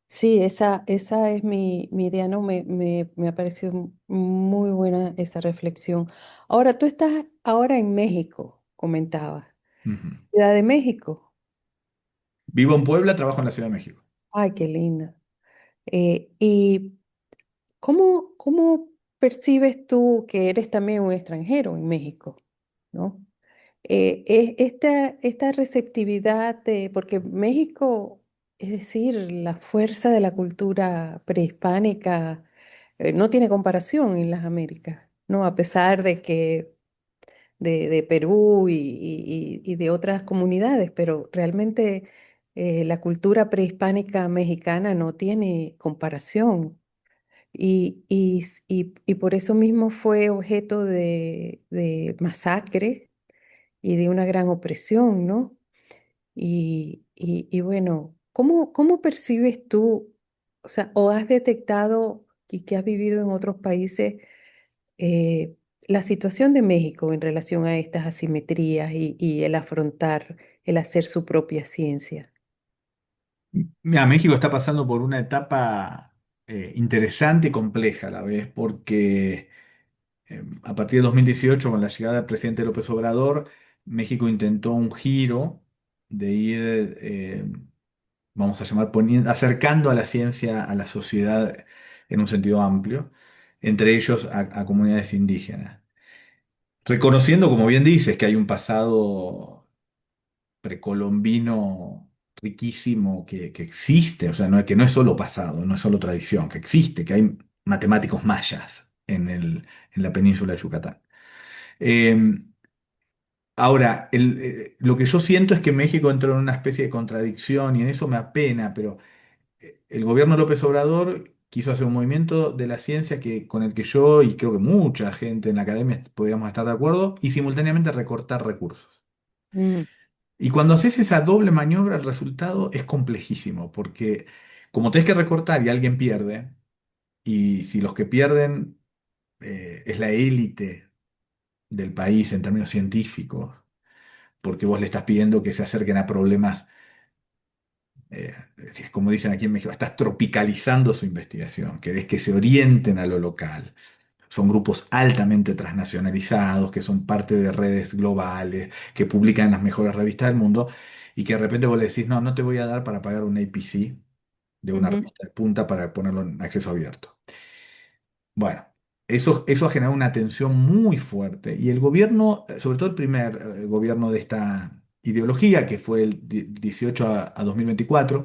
S3: Sí, esa es mi idea, ¿no? Me ha parecido muy buena esa reflexión. Ahora, tú estás ahora en México, comentabas.
S2: Ujú.
S3: Ciudad de México.
S2: Vivo en Puebla, trabajo en la Ciudad de México.
S3: Ay, qué linda. ¿Y cómo percibes tú que eres también un extranjero en México, ¿no? Esta receptividad porque México, es decir, la fuerza de la cultura prehispánica no tiene comparación en las Américas, ¿no? A pesar de que de Perú y de otras comunidades, pero realmente la cultura prehispánica mexicana no tiene comparación. Y por eso mismo fue objeto de masacre y de una gran opresión, ¿no? Y bueno, ¿cómo percibes tú, o sea, o has detectado y que has vivido en otros países eh, la situación de México en relación a estas asimetrías y el afrontar, el hacer su propia ciencia?
S2: Mira, México está pasando por una etapa interesante y compleja a la vez, porque a partir de 2018, con la llegada del presidente López Obrador, México intentó un giro de ir, vamos a llamar, acercando a la ciencia a la sociedad en un sentido amplio, entre ellos a comunidades indígenas. Reconociendo, como bien dices, que hay un pasado precolombino riquísimo que existe, o sea, que no es solo pasado, no es solo tradición, que existe, que hay matemáticos mayas en la península de Yucatán. Eh, Ahora, lo que yo siento es que México entró en una especie de contradicción y en eso me apena, pero el gobierno de López Obrador quiso hacer un movimiento de la ciencia con el que yo y creo que mucha gente en la academia podríamos estar de acuerdo y simultáneamente recortar recursos.
S3: Mm,
S2: Y cuando haces esa doble maniobra, el resultado es complejísimo, porque como tenés que recortar y alguien pierde, y si los que pierden es la élite del país en términos científicos, porque vos le estás pidiendo que se acerquen a problemas, como dicen aquí en México, estás tropicalizando su investigación, querés que se orienten a lo local. Son grupos altamente transnacionalizados, que son parte de redes globales, que publican en las mejores revistas del mundo, y que de repente vos le decís, no, no te voy a dar para pagar un APC de una
S3: ujú,
S2: revista de punta para ponerlo en acceso abierto. Bueno, eso ha generado una tensión muy fuerte y el gobierno, sobre todo el primer gobierno de esta ideología, que fue el 18 a 2024,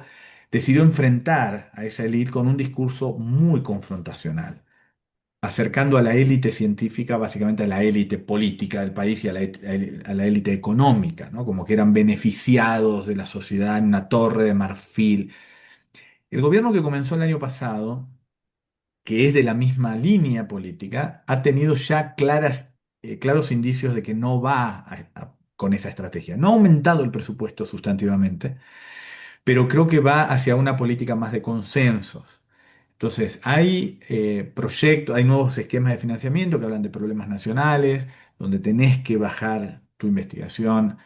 S2: decidió enfrentar a esa élite con un discurso muy confrontacional. acercando a la élite científica, básicamente a la élite política del país y a la élite económica, ¿no? Como que eran beneficiados de la sociedad en una torre de marfil. El gobierno que comenzó el año pasado, que es de la misma línea política, ha tenido ya claros indicios de que no va con esa estrategia. No ha aumentado el presupuesto sustantivamente, pero creo que va hacia una política más de consensos. Entonces, hay proyectos, hay nuevos esquemas de financiamiento que hablan de problemas nacionales, donde tenés que bajar tu investigación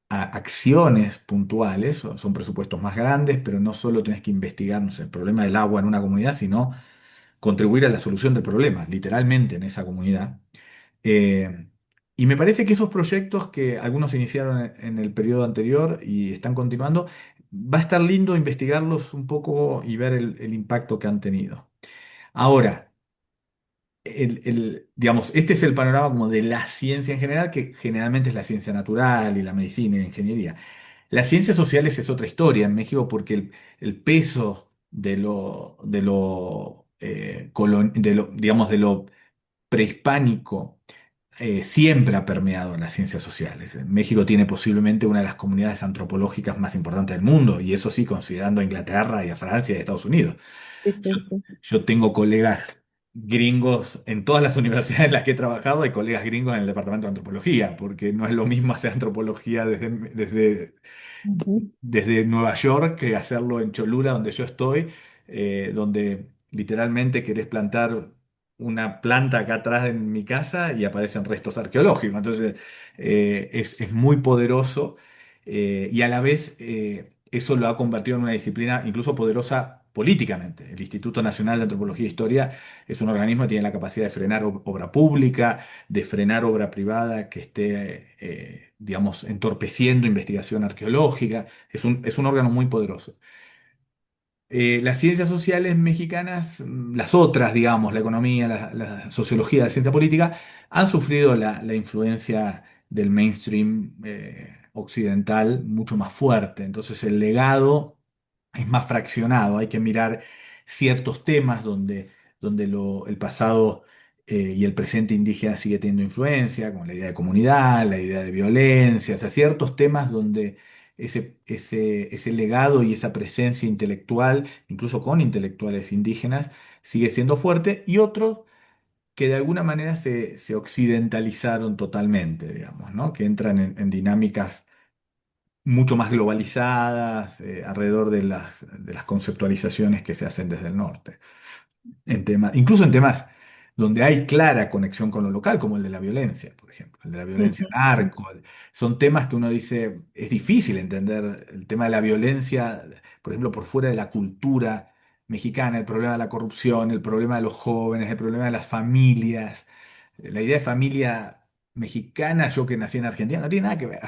S2: a acciones puntuales, son presupuestos más grandes, pero no solo tenés que investigar, no sé, el problema del agua en una comunidad, sino contribuir a la solución del problema, literalmente en esa comunidad. Eh, y me parece que esos proyectos que algunos iniciaron en el periodo anterior y están continuando, va a estar lindo investigarlos un poco y ver el impacto que han tenido. Ahora, digamos, este es el panorama como de la ciencia en general, que generalmente es la ciencia natural y la medicina y la ingeniería. Las ciencias sociales es otra historia en México porque el peso digamos, de lo prehispánico siempre ha permeado en las ciencias sociales. México tiene posiblemente una de las comunidades antropológicas más importantes del mundo, y eso sí, considerando a Inglaterra y a Francia y a Estados Unidos.
S3: Sí, sí, sí.
S2: Yo tengo colegas gringos en todas las universidades en las que he trabajado, hay colegas gringos en el departamento de antropología, porque no es lo mismo hacer antropología
S3: Ujú.
S2: desde Nueva York que hacerlo en Cholula, donde yo estoy, donde literalmente querés plantar una planta acá atrás en mi casa y aparecen restos arqueológicos. Entonces, es muy poderoso, y a la vez eso lo ha convertido en una disciplina incluso poderosa políticamente. El Instituto Nacional de Antropología e Historia es un organismo que tiene la capacidad de frenar obra pública, de frenar obra privada que esté, digamos, entorpeciendo investigación arqueológica. Es un órgano muy poderoso. Las ciencias sociales mexicanas, las otras, digamos, la economía, la sociología, la ciencia política, han sufrido la influencia del mainstream occidental mucho más fuerte. Entonces el legado es más fraccionado. Hay que mirar ciertos temas donde el pasado y el presente indígena sigue teniendo influencia, como la idea de comunidad, la idea de violencia, o sea, ciertos temas donde ese legado y esa presencia intelectual, incluso con intelectuales indígenas, sigue siendo fuerte, y otros que de alguna manera se occidentalizaron totalmente, digamos, ¿no? Que entran en dinámicas mucho más globalizadas, alrededor de las conceptualizaciones que se hacen desde el norte incluso en temas donde hay clara conexión con lo local, como el de la violencia, por ejemplo, el de la violencia
S3: Ujú.
S2: narco. Son temas que uno dice, es difícil entender el tema de la violencia, por ejemplo, por fuera de la cultura mexicana, el problema de la corrupción, el problema de los jóvenes, el problema de las familias. La idea de familia mexicana, yo que nací en Argentina, no tiene nada que ver.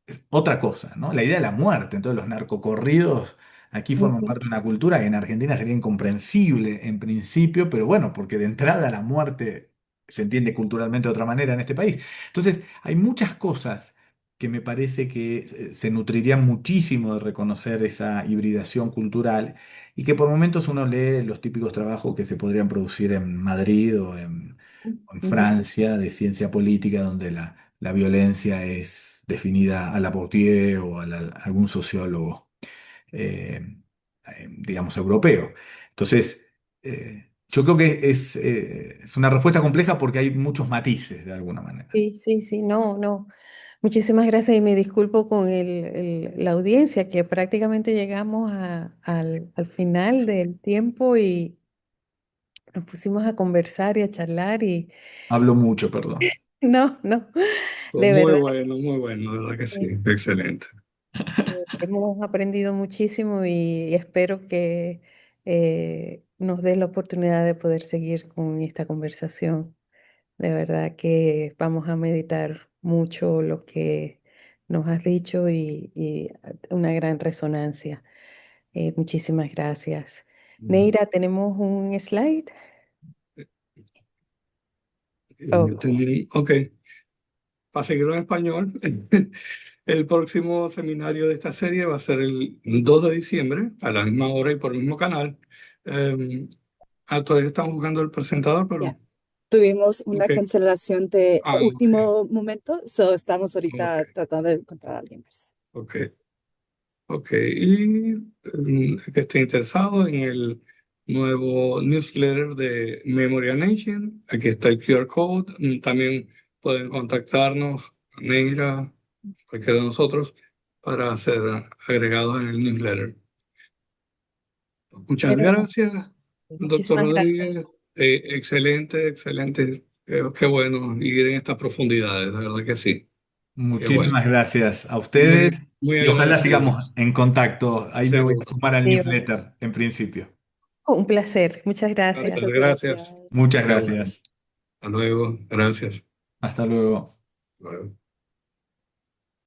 S2: Es otra cosa, ¿no? La idea de la muerte, entonces los narcocorridos aquí forman
S3: Ujú.
S2: parte de una cultura que en Argentina sería incomprensible en principio, pero bueno, porque de entrada la muerte se entiende culturalmente de otra manera en este país. Entonces, hay muchas cosas que me parece que se nutrirían muchísimo de reconocer esa hibridación cultural, y que por momentos uno lee los típicos trabajos que se podrían producir en Madrid o en
S3: Ujú.
S2: Francia de ciencia política, donde la violencia es definida a la Bourdieu o algún sociólogo eh, digamos, europeo. Entonces, yo creo que es una respuesta compleja porque hay muchos matices de alguna manera.
S3: Sí, sí, sí, no, no. Muchísimas gracias y me disculpo con la audiencia que prácticamente llegamos al final del tiempo y nos pusimos a conversar y a charlar y
S2: Hablo mucho, perdón.
S3: no, no,
S1: Fue
S3: de verdad.
S1: muy bueno, de verdad que sí,
S3: que
S1: excelente.
S3: Hemos aprendido muchísimo y espero que nos des la oportunidad de poder seguir con esta conversación. De verdad que vamos a meditar mucho lo que nos has dicho y una gran resonancia. Muchísimas gracias. Neira, ¿tenemos un slide? Oh,
S1: Ok, para seguirlo en español, el próximo seminario de esta serie va a ser el 2 de diciembre, a la misma hora y por el mismo canal. Todavía estamos buscando el presentador, pero...
S4: Ya. Tuvimos una
S1: Ok.
S4: cancelación de
S1: Ok.
S4: último momento, so estamos ahorita
S1: Ok.
S4: tratando de encontrar a alguien más.
S1: Ok. Ok. Y que esté interesado en el nuevo newsletter de Memory and Nation, aquí está el QR code. También pueden contactarnos, a Neira, cualquiera de nosotros, para ser agregados en el newsletter. Muchas
S3: Pero
S1: gracias, doctor
S3: muchísimas gracias.
S1: Rodríguez. Excelente, excelente. Qué bueno ir en estas profundidades, de verdad que sí. Qué bueno.
S2: Muchísimas gracias a
S1: Muy,
S2: ustedes
S1: muy
S2: y ojalá sigamos
S1: agradecidos.
S2: en contacto. Ahí me voy a
S1: Seguro.
S2: sumar al
S3: Sí,
S2: newsletter en principio.
S3: un placer. Muchas gracias.
S1: Muchas
S4: Muchas
S1: gracias.
S4: gracias.
S2: Muchas
S1: Qué bueno.
S2: gracias.
S1: Hasta luego. Gracias.
S2: Hasta luego.
S1: Luego.